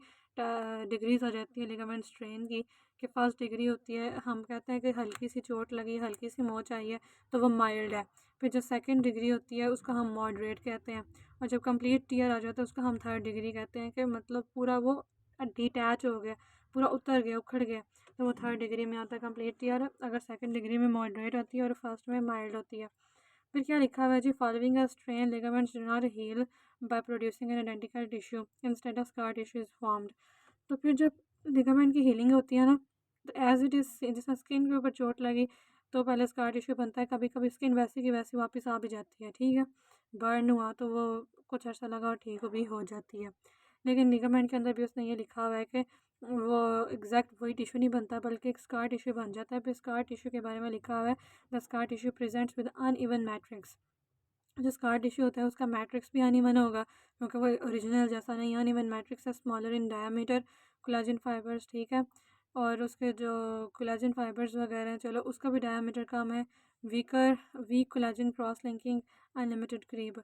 डिग्रीज आ जाती है लिगामेंट स्ट्रेन की। कि फर्स्ट डिग्री होती है, हम कहते हैं कि हल्की सी चोट लगी, हल्की सी मोच आई है तो वो माइल्ड है। फिर जो सेकंड डिग्री होती है उसको हम मॉडरेट कहते हैं। और जब कंप्लीट टीयर आ जाता है उसको हम थर्ड डिग्री कहते हैं कि मतलब पूरा वो डिटैच हो गया, पूरा उतर गया, उखड़ गया, तो वो थर्ड डिग्री में आता है कंप्लीट टीयर। अगर सेकंड डिग्री में मॉडरेट होती है और फर्स्ट में माइल्ड होती है। फिर क्या लिखा हुआ है जी, following a strain ligaments do not heal by producing an identical tissue instead of scar tissue is formed. तो फिर जब लिगामेंट की हीलिंग होती है ना, तो एज इट इज़ जैसे स्किन के ऊपर चोट लगी तो पहले स्कार टिश्यू बनता है, कभी कभी स्किन वैसी की वैसी वापस आ भी जाती है, ठीक है। बर्न हुआ तो वो कुछ अर्सा लगा और ठीक भी हो जाती है। लेकिन लिगामेंट के अंदर भी उसने ये लिखा हुआ है कि वो एग्जैक्ट वही टिश्यू नहीं बनता बल्कि एक स्कार टिश्यू बन जाता है। फिर स्कार टिश्यू के बारे में लिखा हुआ है the scar tissue presents with uneven matrix. जो स्कार टिश्यू होता है उसका मैट्रिक्स भी अनइवन होगा क्योंकि वो ओरिजिनल जैसा नहीं, अनइवन मैट्रिक्स है, smaller in diameter collagen fibres, ठीक है। और उसके जो कोलेजन फाइबर्स वगैरह हैं, चलो उसका भी डायमीटर कम है। Weak collagen cross linking unlimited creep.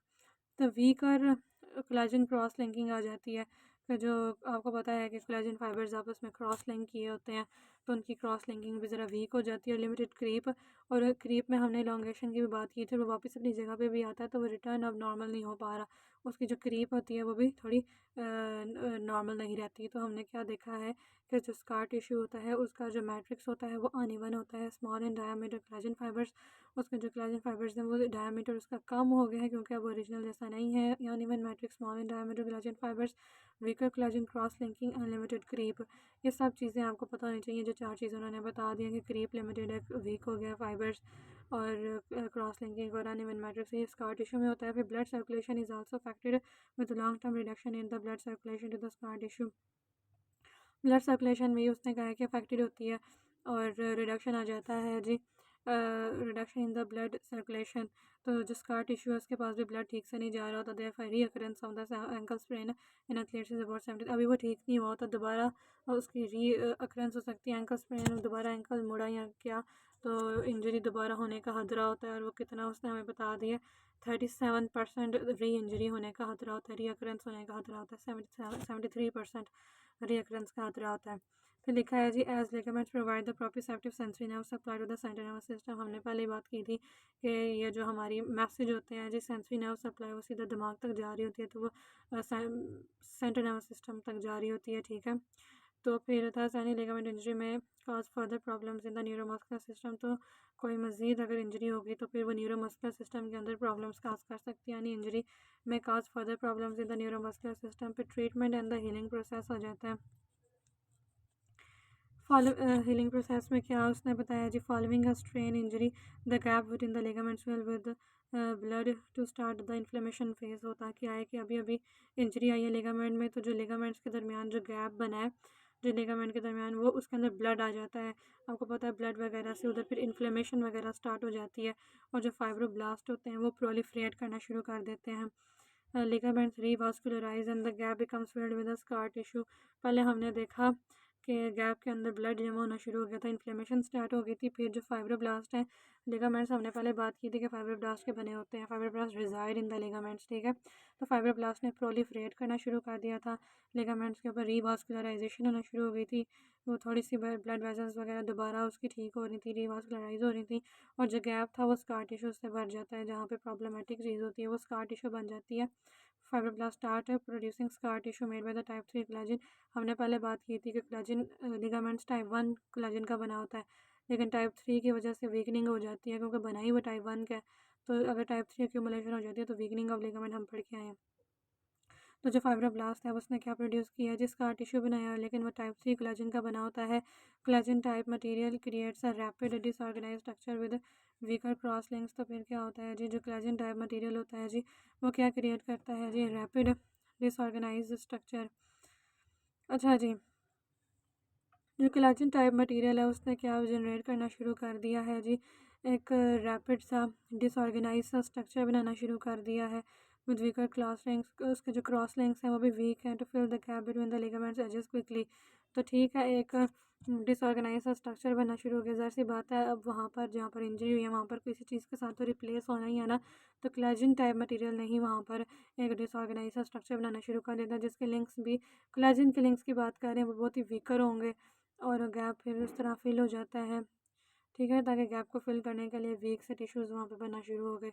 तो वीक और कोलेजन क्रॉस लिंकिंग आ जाती है। फिर जो आपको पता है कि कोलेजन फाइबर्स आपस में क्रॉस लिंक किए होते हैं तो उनकी क्रॉस लिंकिंग भी ज़रा वीक हो जाती है। लिमिटेड क्रीप, और क्रीप में हमने इलॉन्गेशन की भी बात की थी, वो वापस अपनी जगह पे भी आता है तो वो रिटर्न अब नॉर्मल नहीं हो पा रहा, उसकी जो क्रीप होती है वो भी थोड़ी नॉर्मल नहीं रहती। तो हमने क्या देखा है कि जो स्कार टिश्यू होता है उसका जो मैट्रिक्स होता है वो अनइवन होता है, small in diameter collagen fibres. उसके जो कोलेजन फाइबर्स हैं वो डायमीटर उसका कम हो गया है क्योंकि अब ओरिजिनल जैसा नहीं है। Uneven matrix, small in diameter collagen fibres, weaker collagen cross linking, unlimited creep. ये सब चीज़ें आपको पता होनी चाहिए। जो 4 चीज़ें उन्होंने बता दी हैं कि क्रीप लिमिटेड है, वीक हो गया फाइबर्स, और क्रॉस लिंकिंग और अनइवन मैट्रिक्स, ये स्कार टिश्यू में होता है। फिर blood circulation is also affected with long term reduction in the blood circulation to the scar tissue. Blood circulation भी उसने कहा है कि अफेक्टेड होती है और रिडक्शन आ जाता है जी, reduction in the blood circulation. तो जो स्कार टिश्यू है उसके पास भी ब्लड ठीक से नहीं जा रहा होता, therefore recurrence of the ankle sprain in athletes is about 70। अभी वो ठीक नहीं हुआ तो दोबारा उसकी रीअकरेंस हो सकती है, एंकल स्प्रेन, दोबारा एंकल मुड़ा या क्या, तो इंजरी दोबारा होने का खतरा होता है। और वो कितना उसने हमें बता दिया, 37% री इंजरी होने का खतरा होता है, रीअकरेंस होने का खतरा होता है, 73% रीअकरेंस का खतरा होता है। फिर लिखा है जी, as ligaments provide the proprioceptive sensory nerve supply to the central nervous system. हमने पहले ही बात की थी कि ये जो हमारी मैसेज होते हैं जी सेंसरी नर्व सप्लाई वो सीधा दिमाग तक जा रही होती है, तो वो सेंट्रल नर्वस सिस्टम तक जा रही होती है, ठीक है। तो फिर था सैनी लिगामेंट इंजरी में cause further problems in the neuromuscular system. तो कोई मज़ीद अगर इंजरी होगी तो फिर वो न्यूरोमस्कुलर सिस्टम के अंदर प्रॉब्लम्स काज कर सकती है, यानी इंजरी में cause further problems in the neuromuscular system. फिर treatment and the healing process हो जाता है। हीलिंग प्रोसेस में क्या उसने बताया जी, following a strain injury the gap within the ligaments will with blood to start the inflammation phase. होता क्या है कि अभी अभी इंजरी आई है लिगामेंट में, तो जो लिगामेंट्स के दरमियान जो गैप बना है, जो लिगामेंट के दरमियान, वो उसके अंदर ब्लड आ जाता है। आपको पता है ब्लड वगैरह से उधर फिर इन्फ्लेमेशन वगैरह स्टार्ट हो जाती है और जो फाइब्रोब्लास्ट होते हैं वो प्रोलिफरेट करना शुरू कर देते हैं। Ligaments revascularise and the gap becomes filled with the scar tissue. पहले हमने देखा कि गैप के अंदर ब्लड जमा होना शुरू हो गया था, इन्फ्लेमेशन स्टार्ट हो गई थी। फिर जो फाइब्रोब्लास्ट हैं, लिगामेंट्स हमने पहले बात की थी कि फाइब्रोब्लास्ट के बने होते हैं, fibroblast reside in the ligaments, ठीक है। तो फाइब्रोब्लास्ट ने प्रोलिफरेट करना शुरू कर दिया था, लिगामेंट्स के ऊपर रीवास्कुलराइजेशन होना शुरू हो गई थी, वो थोड़ी सी ब्लड वेजल्स वगैरह दोबारा उसकी ठीक हो रही थी, रीवास्कुलराइज हो रही थी, और जो गैप था वो स्कार टिश्यू से भर जाता है, जहाँ पे प्रॉब्लमेटिक चीज़ होती है वो स्कार टिश्यू बन जाती है। फाइब्रोब्लास्ट स्टार्ट है producing scar tissue made by the type 3 collagen. हमने पहले बात की थी कि कोलेजन लिगामेंट्स टाइप 1 कोलेजन का बना होता है, लेकिन टाइप 3 की वजह से वीकनिंग हो जाती है, क्योंकि बना ही वो टाइप 1 का है। तो अगर टाइप 3 एक्यूमुलेशन हो जाती है तो वीकनिंग ऑफ लिगामेंट हम पढ़ के आए हैं। तो जो फाइब्रोब्लास्ट है उसने क्या प्रोड्यूस किया है, जिसका टिश्यू बनाया है, लेकिन वो टाइप 3 कोलेजन का बना होता है। Collagen type material creates a rapid disorganise structure with weaker cross links. तो फिर क्या होता है जी, जो कोलेजन टाइप मटेरियल होता है जी, वो क्या क्रिएट करता है जी, रैपिड डिसऑर्गेनाइज स्ट्रक्चर। अच्छा जी, जो कोलेजन टाइप मटेरियल है उसने क्या जनरेट करना शुरू कर दिया है जी, एक रैपिड सा डिसऑर्गेनाइज सा स्ट्रक्चर बनाना शुरू कर दिया है विद वीकर क्रॉस लिंक्स। उसके जो क्रॉस लिंक्स हैं वो भी वीक हैं, to fill the gap between the ligaments edges quickly. तो ठीक है, एक डिसऑर्गेनाइज सा स्ट्रक्चर बनना शुरू हो गया। ज़ाहिर सी बात है, अब वहाँ पर जहाँ पर इंजरी हुई है वहाँ पर किसी चीज़ के साथ तो रिप्लेस होना ही है ना। तो कोलेजन टाइप मटेरियल ने ही वहाँ पर एक डिसऑर्गेनाइज सा स्ट्रक्चर बनाना शुरू कर देता है, जिसके लिंक्स भी, कोलेजन के लिंक्स की बात करें वो बहुत ही वीकर होंगे, और गैप फिर उस तरह फिल हो जाता है, ठीक है, ताकि गैप को फिल करने के लिए वीक से टिश्यूज़ वहाँ पे बनना शुरू हो गए।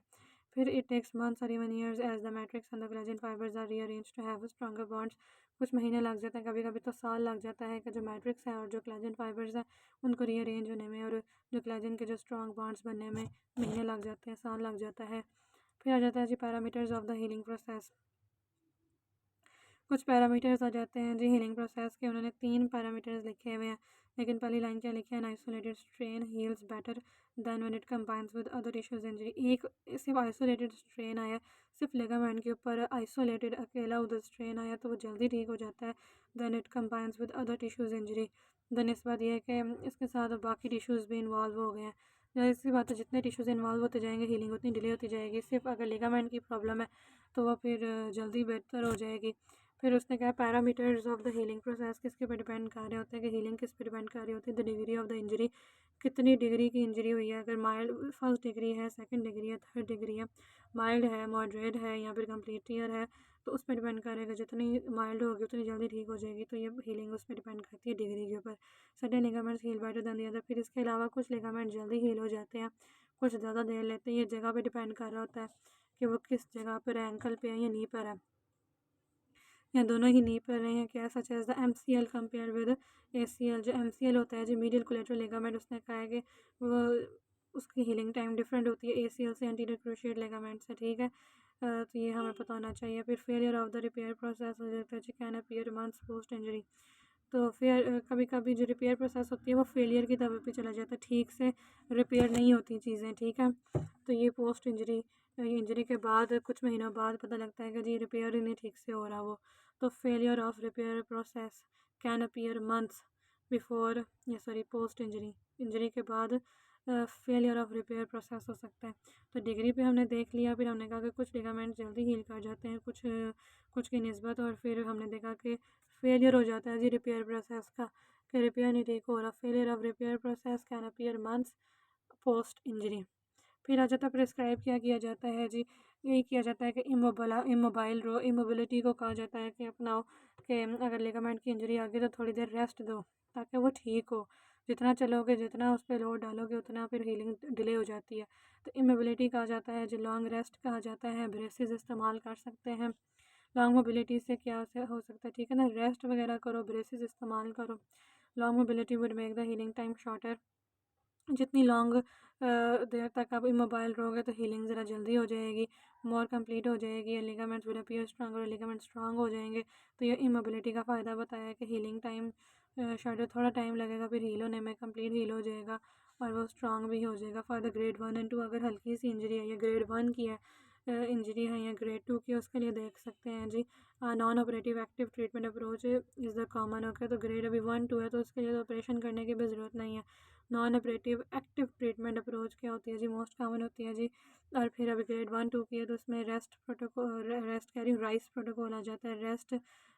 फिर इट टेक्स मंथ्स और even years as the matrix and the collagen fibres are rearranged to have stronger bonds. कुछ महीने लग जाते हैं, कभी कभी तो साल लग जाता है कि जो मैट्रिक्स है और जो कोलेजन फाइबर्स हैं उनको रीअरेंज होने में, और जो कोलेजन के जो स्ट्रॉन्ग बॉन्ड्स बनने में महीने लग जाते हैं, साल लग जाता है। फिर आ जाता है जी parameters of the healing process. कुछ पैरामीटर्स आ जाते हैं जी हीलिंग प्रोसेस के, उन्होंने 3 पैरामीटर्स लिखे हुए हैं, लेकिन पहली लाइन क्या लिखे हैं, isolated strain heels better than when it combines with other tissues injury. एक सिर्फ आइसोलेटेड स्ट्रेन आया, सिर्फ लिगामेंट के ऊपर आइसोलेटेड अकेला उधर स्ट्रेन आया तो वो जल्दी ठीक हो जाता है, then it combines with other tissues injury. बनस्बत यह है कि इसके साथ बाकी टिश्यूज़ भी इन्वॉल्व हो गए हैं। जाहिर सी बात है, जितने टिश्यूज़ इन्वॉल्व होते जाएंगे हीलिंग उतनी डिले होती जाएगी। सिर्फ अगर लिगामेंट की प्रॉब्लम है तो वह फिर जल्दी बेहतर हो जाएगी। फिर उसने कहा parameters of the healing process किसके पे डिपेंड कर रहे होते हैं, कि हीलिंग किस पे डिपेंड कर रही होती है, the degree of the injury, कितनी डिग्री की इंजरी हुई है। अगर माइल्ड फर्स्ट डिग्री है, सेकंड डिग्री है, थर्ड डिग्री है, माइल्ड है, मॉडरेट है या फिर कंप्लीट ईयर है, तो उस पर डिपेंड करेगा। जितनी माइल्ड होगी उतनी जल्दी ठीक हो जाएगी, तो ये हीलिंग उस पर डिपेंड करती है डिग्री के ऊपर। Certain ligaments heal better than the other. फिर इसके अलावा कुछ लिगामेंट जल्दी हील हो जाते हैं, कुछ ज़्यादा देर लेते हैं। ये जगह पे डिपेंड कर रहा होता है कि वो किस जगह पर है, एंकल पे है या नी पर है, या दोनों ही नी पर रहे हैं क्या। Such as the MCL compare with ACL। जो MCL होता है जो मीडियल कोलेटरल लिगामेंट, उसने कहा है कि वो उसकी हीलिंग टाइम डिफरेंट होती है ACL से, एंटीरियर क्रूशिएट लिगामेंट से, ठीक है। तो ये हमें पता होना चाहिए। फिर failure of the repair process हो जाता है, can appear months post injury. तो फिर कभी कभी जो रिपेयर प्रोसेस होती है वो फेलियर की तरफ भी चला जाता है, ठीक से रिपेयर नहीं होती चीज़ें, ठीक है। तो ये पोस्ट इंजरी, इंजरी के बाद कुछ महीनों बाद पता लगता है कि जी रिपेयर ही नहीं ठीक से हो रहा वो। तो failure of repair process can appear months before, या सॉरी पोस्ट इंजरी, इंजरी के बाद फेलियर ऑफ रिपेयर प्रोसेस हो सकता है। तो डिग्री पे हमने देख लिया। फिर हमने कहा कि कुछ लिगामेंट जल्दी हील कर जाते हैं, कुछ की निस्बत, और फिर हमने देखा कि फेलियर हो जाता है जी रिपेयर प्रोसेस का, कि रिपेयर नहीं ठीक हो रहा। Failure of repair process can appear months post injury. फिर आ जाता है प्रिस्क्राइब क्या किया जाता है जी, यही किया जाता है कि इमोबाइल रो, इमोबिलिटी को कहा जाता है कि अपनाओ, कि अगर लिगामेंट की इंजरी आ गई तो थोड़ी देर रेस्ट दो ताकि वो ठीक हो। जितना चलोगे, जितना उस पर लोड डालोगे, उतना फिर हीलिंग डिले हो जाती है। तो इमोबिलिटी कहा जाता है, जो लॉन्ग रेस्ट कहा जाता है। ब्रेसेस इस्तेमाल कर सकते हैं। लॉन्ग मोबिलिटी से क्या से हो सकता है, ठीक है ना, रेस्ट वगैरह करो, ब्रेसेस इस्तेमाल करो। Long mobility would make the healing time shorter. जितनी लॉन्ग देर तक आप इमोबाइल रहोगे तो हीलिंग ज़रा जल्दी हो जाएगी, मोर कंप्लीट हो जाएगी। Ligaments will appear stronger, ligament strong हो जाएंगे। तो ये इमोबिलिटी का फ़ायदा बताया है कि हीलिंग टाइम शायद थोड़ा टाइम लगेगा, फिर हील होने में कंप्लीट हील हो जाएगा और वो स्ट्रॉन्ग भी हो जाएगा। फॉर द ग्रेड 1 एंड 2, अगर हल्की सी इंजरी है या ग्रेड 1 की है इंजरी है या ग्रेड 2 की, उसके लिए देख सकते हैं जी non operative active treatment approach is the common. Okay, तो ग्रेड अभी 1 2 है तो उसके लिए तो ऑपरेशन करने की भी ज़रूरत नहीं है। Non operative active treatment approach क्या होती है जी, मोस्ट कॉमन होती है जी। और फिर अभी ग्रेड 1 2 की है तो उसमें रेस्ट प्रोटोकॉल, रेस्ट कह रही हूँ, राइस प्रोटोकॉल आ जाता है। रेस्ट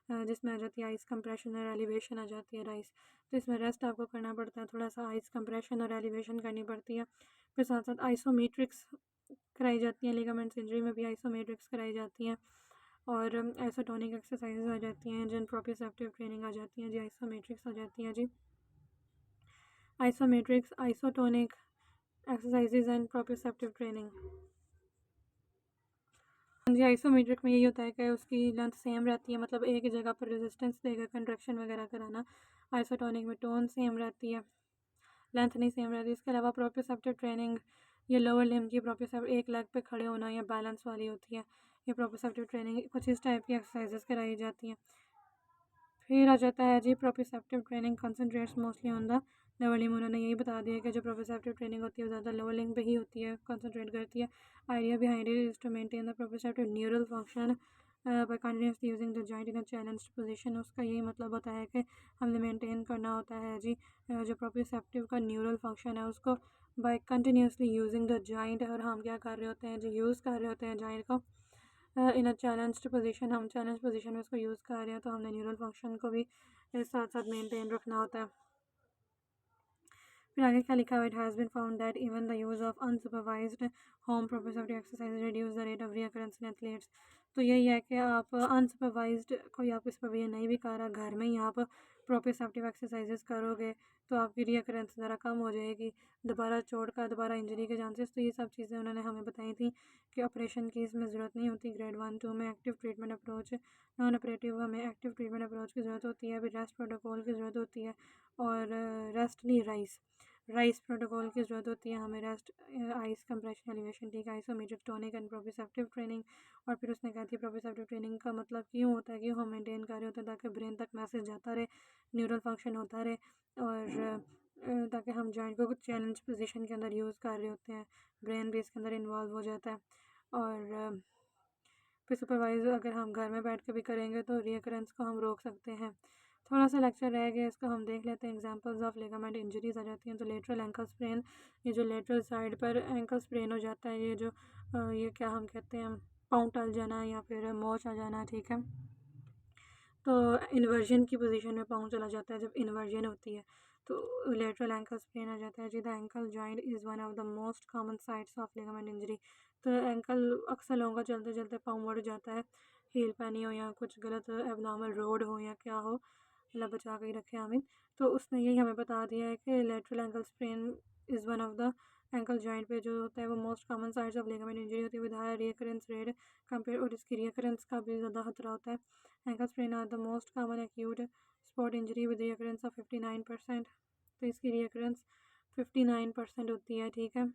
जिसमें आ जाती है आइस कंप्रेशन और एलिवेशन आ जाती है राइस। तो इसमें रेस्ट आपको करना पड़ता है, थोड़ा सा आइस कंप्रेशन और एलिवेशन करनी पड़ती है। फिर साथ साथ आइसोमेट्रिक्स कराई जाती हैं, लिगामेंट्स इंजरी में भी आइसोमेट्रिक्स कराई जाती हैं और आइसोटोनिक एक्सरसाइजेज आ जाती हैं, जिन प्रोप्रियोसेप्टिव ट्रेनिंग आ जाती हैं जी, आइसोमेट्रिक्स आ जाती हैं जी। Isometrics, isotonic exercises and proprioceptive training. जी, आइसोमेट्रिक में यही होता है कि उसकी लेंथ सेम रहती है, मतलब एक ही जगह पर रेजिस्टेंस देकर कंट्रैक्शन वगैरह कराना। आइसोटोनिक में टोन सेम रहती है, लेंथ नहीं सेम रहती। इसके अलावा प्रोप्रियोसेप्टिव ट्रेनिंग, ये लोअर लिम्ब की प्रोप्रियोसेप्टिव, एक लेग पे खड़े होना या बैलेंस वाली होती है, ये प्रोप्रियोसेप्टिव ट्रेनिंग कुछ इस टाइप की एक्सरसाइजेस कराई जाती हैं। फिर आ जाता है जी proprioceptive training concentrates mostly on the lower limb. उन्होंने यही बता दिया कि जो प्रोप्रियोसेप्टिव ट्रेनिंग होती है वो ज़्यादा लोअर लिम्ब पे ही होती है, कंसंट्रेट करती है। Idea behind it is to maintain the proprioceptive neural function by continuously using the joint in a challenged position. उसका यही मतलब होता है कि हमने मेंटेन करना होता है जी जो प्रोप्रियोसेप्टिव का न्यूरल फंक्शन है उसको by continuously using the joint. और हम क्या कर रहे होते हैं जो यूज़ कर रहे होते हैं जॉइंट को इन अ चैलेंज्ड पोजीशन, हम चैलेंज पोजीशन में उसको यूज़ कर रहे हैं, तो हमने न्यूरल फंक्शन को भी साथ साथ मेंटेन रखना होता है। फिर आगे क्या लिखा हुआ, it has been found that even the use of unsupervised home proprioceptive exercise reduce the rate of reoccurrence in athletes. तो यही है कि आप अनसुपरवाइज्ड कोई आप सुपरविजन नहीं भी कर रहा, घर में ही आप प्रोप्रियोसेप्टिव एक्सरसाइजेस करोगे तो आपकी रीअकरेंस ज़रा कम हो जाएगी, दोबारा चोट का, दोबारा इंजरी के चांसेस। तो ये सब चीज़ें उन्होंने हमें बताई थी कि ऑपरेशन की इसमें ज़रूरत नहीं होती। ग्रेड 1-2 में active treatment approach, non operative हमें एक्टिव ट्रीटमेंट अप्रोच की ज़रूरत होती है, फिर रेस्ट प्रोटोकॉल की ज़रूरत होती है, और रेस्ट नहीं राइस प्रोटोकॉल की ज़रूरत होती है हमें, रेस्ट, आइस कंप्रेशन, एलिवेशन, ठीक, isometric, tonic and proprioceptive training. और फिर उसने कहा थी प्रोप्रियोसेप्टिव ट्रेनिंग का मतलब क्यों होता है, क्यों हम मेंटेन कर रहे होते हैं, ताकि ब्रेन तक मैसेज जाता रहे, न्यूरल फंक्शन होता रहे, और ताकि हम जॉइंट को कुछ चैलेंज पोजीशन के अंदर यूज़ कर रहे होते हैं, ब्रेन भी इसके अंदर इन्वॉल्व हो जाता है। और फिर सुपरवाइज़ अगर हम घर में बैठ के भी करेंगे तो रीअकरेंस को हम रोक सकते हैं। थोड़ा सा लेक्चर रह गया, इसको हम देख लेते हैं। एग्जांपल्स ऑफ लिगामेंट इंजरीज आ जाती हैं, तो लेटरल एंकल स्प्रेन, ये जो लेटरल साइड पर एंकल स्प्रेन हो जाता है, ये जो ये क्या हम कहते हैं, पाँव टल जाना या फिर मोच आ जाना, ठीक है। तो इन्वर्जन की पोजीशन में पाँव चला जाता है, जब इन्वर्जन होती है तो लेटरल एंकल स्प्रेन आ जाता है जी। The ankle joint is one of the most common sites of ligament injury. तो एंकल अक्सर लोगों का चलते चलते पाँव मुड़ जाता है, हील पहनी हो या कुछ गलत एबनॉर्मल रोड हो या क्या हो, अल्लाह बचा के ही रखे आमीन। तो उसने यही हमें बता दिया है कि lateral ankle sprain is one of the ankle joint पे जो होता है वो most common sites of ligament injury होती है, with high recurrence rate compare, और इसकी रिकरेंस का भी ज़्यादा खतरा होता है। Ankle sprain are the most common acute sport injury with recurrence of 59%। तो इसकी रिकरेंस 59% होती है, ठीक है।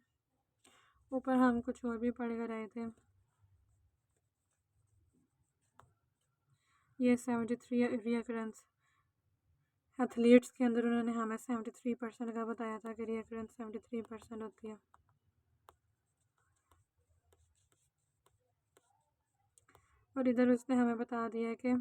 ऊपर हम कुछ और भी पढ़ कर आए थे, ये 73 रिकरेंस एथलीट्स के अंदर उन्होंने हमें 73% का बताया था कि रिकरेंस 73% होती है। और इधर उसने हमें बता दिया है कि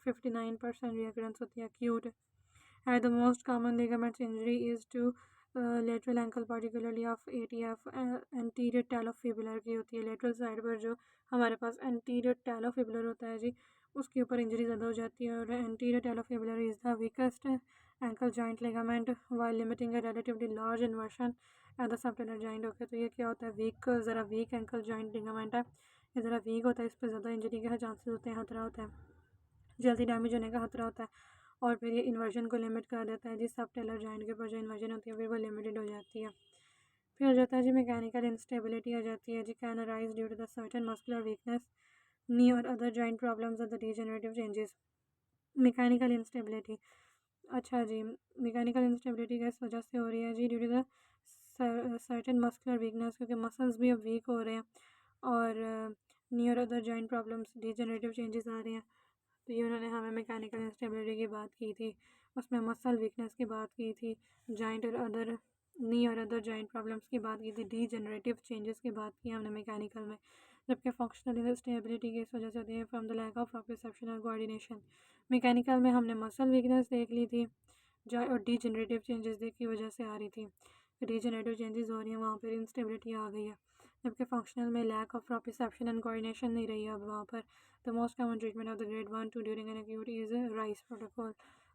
59% रिकरेंस होती है acute. At the most common ligaments injury is to lateral ankle, particularly of ATF, anterior talofibular की होती है। लेटरल साइड पर जो हमारे पास एंटीरियर टेलोफिबुलर होता है जी, उसके ऊपर इंजरी ज़्यादा हो जाती है। और anterior talofibular is the weakest ankle joint ligament while limiting a relatively large inversion at the subtalar joint. Okay, तो ये क्या होता है, ज़रा वीक एंकल जॉइंट लिगामेंट है, ये ज़रा वीक होता है, इस पर ज़्यादा इंजरी के चांसेस होते हैं, खतरा होता है, जल्दी डैमेज होने का खतरा होता है। और फिर ये इन्वर्जन को लिमिट कर देता है, जिस सब टेलर जॉइंट के ऊपर जो इन्वर्जन होती है फिर वो लिमिटेड हो जाती है। फिर आ जाता है जी मैकेनिकल इंस्टेबिलिटी आ जाती है जी, can arise due to the certain muscular weakness, knee और अदर जॉइंट प्रॉब्लम्स और the degenerative changes. Mechanical instability, अच्छा जी, मैकेनिकल इंस्टेबिलिटी किस वजह से हो रही है जी, due to the certain muscular weakness, क्योंकि मसल्स भी अब वीक हो रहे हैं, और नी और other joint problems, degenerative changes आ रहे हैं। तो ये उन्होंने हमें मैकेनिकल इंस्टेबिलिटी की बात की थी, उसमें मसल वीकनेस की बात की थी, जॉइंट और अदर, नी और अदर जॉइंट प्रॉब्लम्स की बात की थी, डीजेनरेटिव चेंजेस की बात की हमने मैकेनिकल में। जबकि फंक्शनल इंस्टेबिलिटी की इस वजह से होती है from the lack of proprioception और कोऑर्डिनेशन। मैकेनिकल में हमने मसल वीकनेस देख ली थी, और डीजेनरेटिव चेंजेस की वजह से आ रही थी, डीजेनरेटिव चेंजेस हो रही हैं, वहाँ पर इंस्टेबिलिटी आ गई है। जबकि फंक्शनल में lack of proprioception and coordination नहीं रही अब वहाँ पर। The most common treatment of the grade 1-2 during an acute is RICE protocol.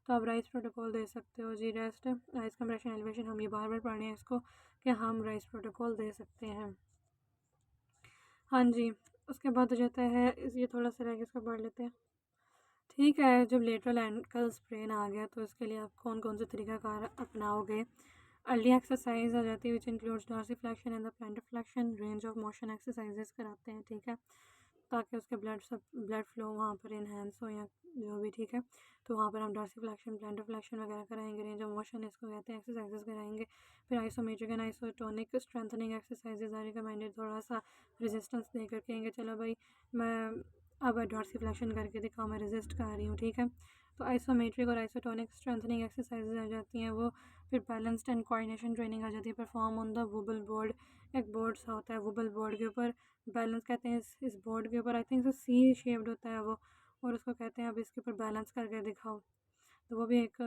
तो आप राइस प्रोटोकॉल दे सकते हो जी। रेस्ट आइस कंप्रेशन एलिवेशन, हम ये बार बार पढ़ रहे हैं इसको कि हम राइस प्रोटोकॉल दे सकते हैं। हाँ जी, उसके बाद हो जाता है ये थोड़ा सा रह गया, इसको पढ़ लेते हैं। ठीक है, जब लेटरल एंकल स्प्रेन आ गया तो इसके लिए आप कौन कौन से तरीक़ाकार अपनाओगे। अर्ली एक्सरसाइज आ जाती है which includes dorsiflexion and the plantar flexion. Range of motion exercises कराते हैं, ठीक है, ताकि उसके ब्लड फ्लो वहाँ पर इन्हेंस हो या जो भी, ठीक है। तो वहाँ पर हम डॉर्सिफ्लेक्शन, प्लांटर फ्लेक्शन वगैरह कराएंगे। रेंज ऑफ मोशन इसको कहते हैं, एक्सरसाइजेस कराएंगे। फिर isometric and isotonic strengthening exercises are recommended. थोड़ा सा रेजिस्टेंस देकर कहेंगे चलो भाई मैं अब डॉर्सिफ्लेक्शन करके दिखाओ, मैं रेजिस्ट कर रही हूँ, ठीक है। तो आइसोमेट्रिक और आइसोटोनिक स्ट्रेंथनिंग एक्सरसाइजेज आ जाती हैं वो। फिर बैलेंस्ड एंड कोऑर्डिनेशन ट्रेनिंग आ जाती है। परफॉर्म ऑन द वुबल बोर्ड, एक बोर्ड सा होता है वुबल बोर्ड के ऊपर, बैलेंस कहते हैं इस बोर्ड के ऊपर, आई थिंक सी शेप्ड होता है वो, और उसको कहते हैं अब इसके ऊपर बैलेंस करके दिखाओ। तो वो भी एक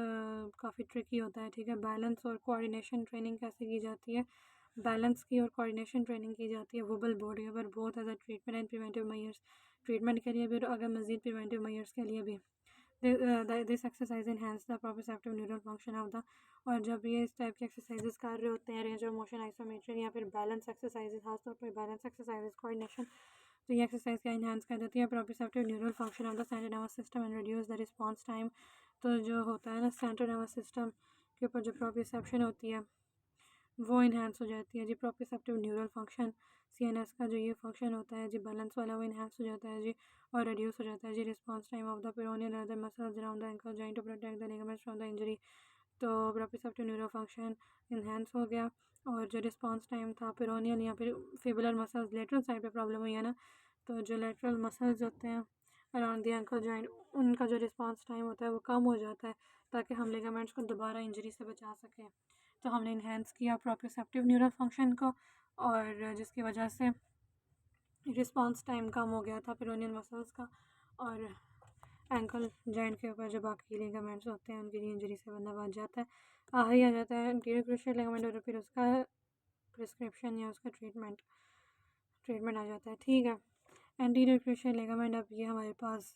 काफ़ी ट्रिकी होता है, ठीक है। बैलेंस और कोऑर्डिनेशन ट्रेनिंग कैसे की जाती है, बैलेंस की और कोऑर्डिनेशन ट्रेनिंग की जाती है वुबल बोर्ड के ऊपर, both as a treatment and preventive measures. Treatment के लिए भी और अगर मजीद प्रिवेंटिव मेजर्स के लिए भी। This exercise enhance the proprioceptive neural function of the. और जब ये इस टाइप की एक्सरसाइजेस कर रहे होते हैं, रेंज ऑफ मोशन, आइसोमेट्रिक या फिर बैलेंस एक्सरसाइजेस, खासतौर पर बैलेंस एक्सरसाइजेस, कोऑर्डिनेशन, तो ये एक्सरसाइज क्या इनहेंस कर देती है proprioceptive neural function of the central nervous system and reduce the response time. तो जो होता है ना सेंट्रल नर्वस सिस्टम के ऊपर जो प्रोप्रियोसेप्शन होती है वो इन्हांस हो जाती है जी। प्रोप्रियोसेप्टिव न्यूरल फंक्शन, सीएनएस का जो ये फंक्शन होता है जी बैलेंस वाला, वो इन्हांस हो जाता है जी और रिड्यूस हो जाता है जी। Response time of the peroneal and other muscles around the ankle joint to protect the ligaments from the injury. तो प्रोप्रियोसेप्टिव न्यूरल फंक्शन इन्हांस हो गया। और जो रिस्पॉन्स टाइम था पेरोनियल या फिर फिबुलर मसल्स, लेटरल साइड पे प्रॉब्लम हुई है ना, तो जो लेटरल मसल्स होते हैं अराउंड द एंकल जॉइंट, उनका जो रिस्पॉन्स टाइम होता है वो कम हो जाता है, ताकि हम लिगामेंट्स को दोबारा इंजरी से बचा सकें। तो हमने इन्हेंस किया प्रोप्रियोसेप्टिव न्यूरल फंक्शन को, और जिसकी वजह से रिस्पॉन्स टाइम कम हो गया था पेरोनियल मसल्स का, और एंकल जॉइंट के ऊपर जो बाकी लिगामेंट्स होते हैं उनकी इंजरी से बंदा बच जाता है। आगे आ जाता है एंटीरियर क्रूशियल लिगामेंट, और फिर उसका प्रिस्क्रिप्शन या उसका ट्रीटमेंट आ जाता है, ठीक है। एंटीरियर क्रूशियल लिगामेंट, अब ये हमारे पास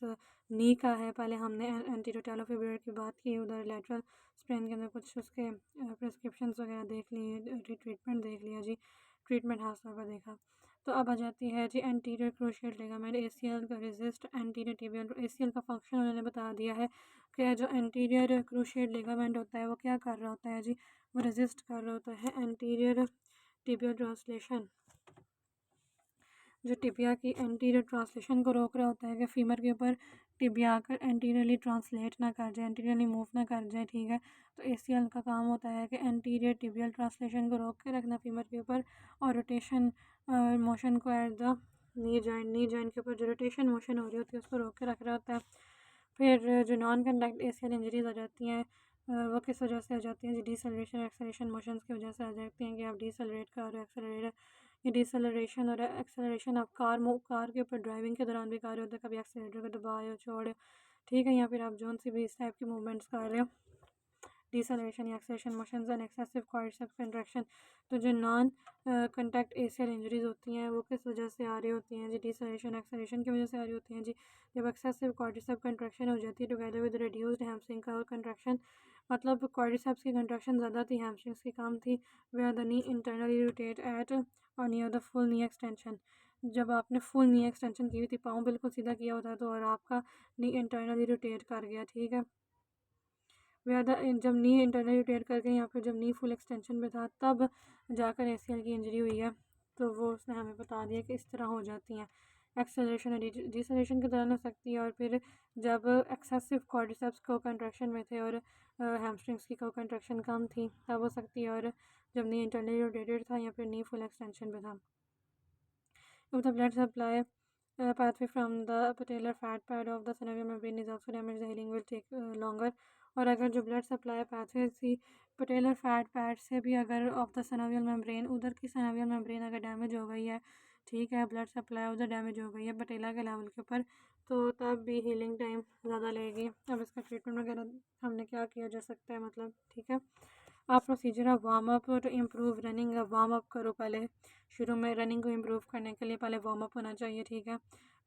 नी का है। पहले हमने एंटीरियर टेलोफिब्रिलर की बात की, उधर लेटरल स्प्रेन के अंदर कुछ उसके प्रिस्क्रिप्शंस वगैरह देख लिए, ट्रीटमेंट देख लिया जी, ट्रीटमेंट खास तौर पर देखा। तो अब आ जाती है जी एंटीरियर क्रूशियल लिगामेंट, एसीएल का रेजिस्ट एंटीरियर टिबियल। एसीएल का फंक्शन उन्होंने बता दिया है कि जो एंटीरियर क्रूशियल लिगामेंट होता है वो क्या कर रहा होता है जी, वो रेजिस्ट कर रहा होता है एंटीरियर टिबियल ट्रांसलेशन, जो टिबिया की एंटीरियर ट्रांसलेशन को रोक रहा होता है कि फीमर के ऊपर टिबिया आकर एंटीरियरली ट्रांसलेट ना कर जाए, एंटीरियरली मूव ना कर जाए, ठीक है। तो एसीएल का काम होता है कि एंटीरियर टिबियल ट्रांसलेशन को रोक के रखना फीमर के ऊपर, और रोटेशन मोशन को एट द नी जॉइंट के ऊपर जो रोटेशन मोशन हो रही होती है उसको रोक के रख रहा होता है। फिर जो नॉन कंडक्ट एसीएल इंजरीज आ जाती हैं वो किस वजह से आ जाती हैं जी, डिसलेरेशन एक्सेलरेशन मोशंस की वजह से आ जाती हैं कि आप डिसलरेट कर रहे हो, एक्सेलरेट, ये डिसलरेशन और एक्सेलरेशन आप कार के ऊपर ड्राइविंग के दौरान भी कर रहे होते हैं, कभी एक्सेलेटर को दबाए हो छोड़े, ठीक है, या फिर आप जोन सी भी इस टाइप की मूवमेंट्स कर रहे हो, डिसलेरेशन या acceleration motions and excessive quadriceps contraction. तो जो नॉन कंटैक्ट एसीएल इंजरीज होती हैं वो किस वजह से आ रही होती हैं जी, डिसलेरेशन एक्सेलरेशन की वजह से आ रही होती हैं जी। जब एक्सेसिव क्वाड्रिसेप कंट्रैक्शन हो जाती है टुगेदर विद रिड्यूस्ड हैमस्ट्रिंग का कंट्रैक्शन, मतलब क्वाड्रिसेप्स की कंट्रैक्शन ज़्यादा थी, हैमस्ट्रिंग्स की कम थी, where the knee internally rotate at और near the full knee extension. जब आपने फुल नी एक्सटेंशन की हुई थी, पाँव बिल्कुल सीधा किया होता है तो, और आपका नी इंटरनली रोटेट कर गया, ठीक है, वेयर द जब नी इंटरनली रोटेट कर गई या फिर जब नी फुल एक्सटेंशन में था तब जाकर एसीएल की इंजरी हुई है। तो वो उसने हमें बता दिया कि इस तरह हो जाती हैं, एक्सेलरेशन डिसलेरेशन के दौरान हो सकती है, और फिर जब एक्सेसिव क्वाड्रिसेप्स को कंट्रैक्शन में थे और हैमस्ट्रिंग्स की को कंट्रैक्शन कम थी तब हो सकती है, और जब नी इंटरनली रोटेटेड था या फिर नी फुल एक्सटेंशन में था। If the blood supply pathway from the patellar fat pad of the synovial membrane is also damaged, the healing will take longer. और अगर जो ब्लड सप्लाई पाथवे थी पटेलर फैट पैड से भी अगर ऑफ द सनोवियल मेम्ब्रेन, उधर की सनोवियल membrane अगर डैमेज हो गई है, ठीक है, ब्लड सप्लाई उधर डैमेज हो गई है पटेला के लेवल के ऊपर, तो तब भी हीलिंग टाइम ज़्यादा लगेगी। अब इसका ट्रीटमेंट वगैरह हमने क्या किया जा सकता है, मतलब ठीक है। आप procedure of warm up to improve running, warm up करो पहले। शुरू में रनिंग को इम्प्रूव करने के लिए पहले वार्म अप होना चाहिए, ठीक है।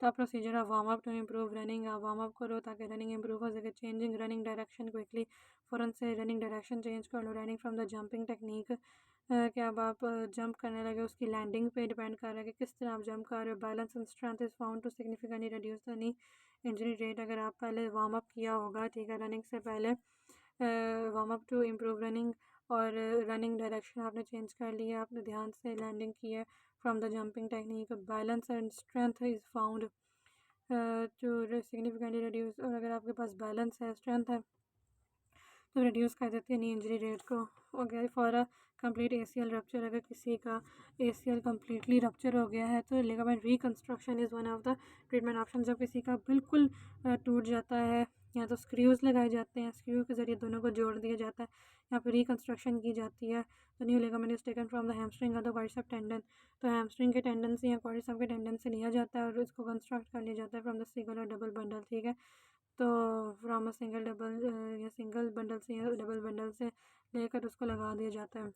तो आप procedure of warm up to improve running, आप वार्म अप करो ताकि रनिंग इम्प्रूव हो सके। चेंजिंग रनिंग डायरेक्शन क्विकली, फ़ौरन से रनिंग डायरेक्शन चेंज कर लो। Running from the jumping technique, कि अब आप जंप करने लगे, उसकी लैंडिंग पे डिपेंड कर रहा है कि किस तरह आप जंप कर रहे हो। Balance and strength is found to significantly reduce the knee injury rate. अगर आप पहले वार्म अप किया होगा, ठीक है, रनिंग से पहले warm up to improve running, और रनिंग डायरेक्शन आपने चेंज कर लिया, आपने ध्यान से लैंडिंग की है from the jumping technique. Balance and strength is found to significantly reduce, और अगर आपके पास बैलेंस है, स्ट्रेंथ है, तो रिड्यूस कर देते हैं नी इंजरी रेट को। अगर for a complete ACL rupture, अगर किसी का ACL कम्प्लीटली रप्चर हो गया है तो ligament reconstruction is one of the treatment option. जब किसी का बिल्कुल टूट जाता है, या तो स्क्रूज़ लगाए जाते हैं, स्क्रू के ज़रिए दोनों को जोड़ दिया जाता है, या फिर रिकन्स्ट्रक्शन की जाती है। तो new ligament is taken from the hamstring और द क्वाड्रिसेप टेंडन। तो हैमस्ट्रिंग के टेंडन से या क्वाड्रिसेप के टेंडन से लिया जाता है और इसको कंस्ट्रक्ट कर लिया जाता है फ्रॉम द सिंगल और डबल बंडल, ठीक है। तो फ्रॉम अ सिंगल डबल, या सिंगल बंडल से या डबल बंडल से लेकर उसको लगा दिया जाता है।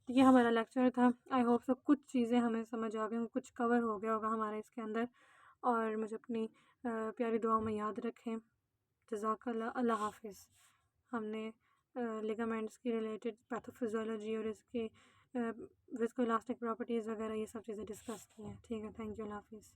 तो ये हमारा लेक्चर था। आई होप सो कुछ चीज़ें हमें समझ आ गई, कुछ कवर हो गया होगा हमारा इसके अंदर, और मुझे अपनी प्यारी दुआओं में याद रखें। जज़ाकल्लाह, अल्लाह हाफिज़। हमने लिगामेंट्स की रिलेटेड पैथोफिजियोलॉजी और इसकी विस्कोइलास्टिक प्रॉपर्टीज़ वगैरह ये सब चीज़ें डिस्कस की हैं, ठीक है। थैंक यू, अल्लाह हाफिज़।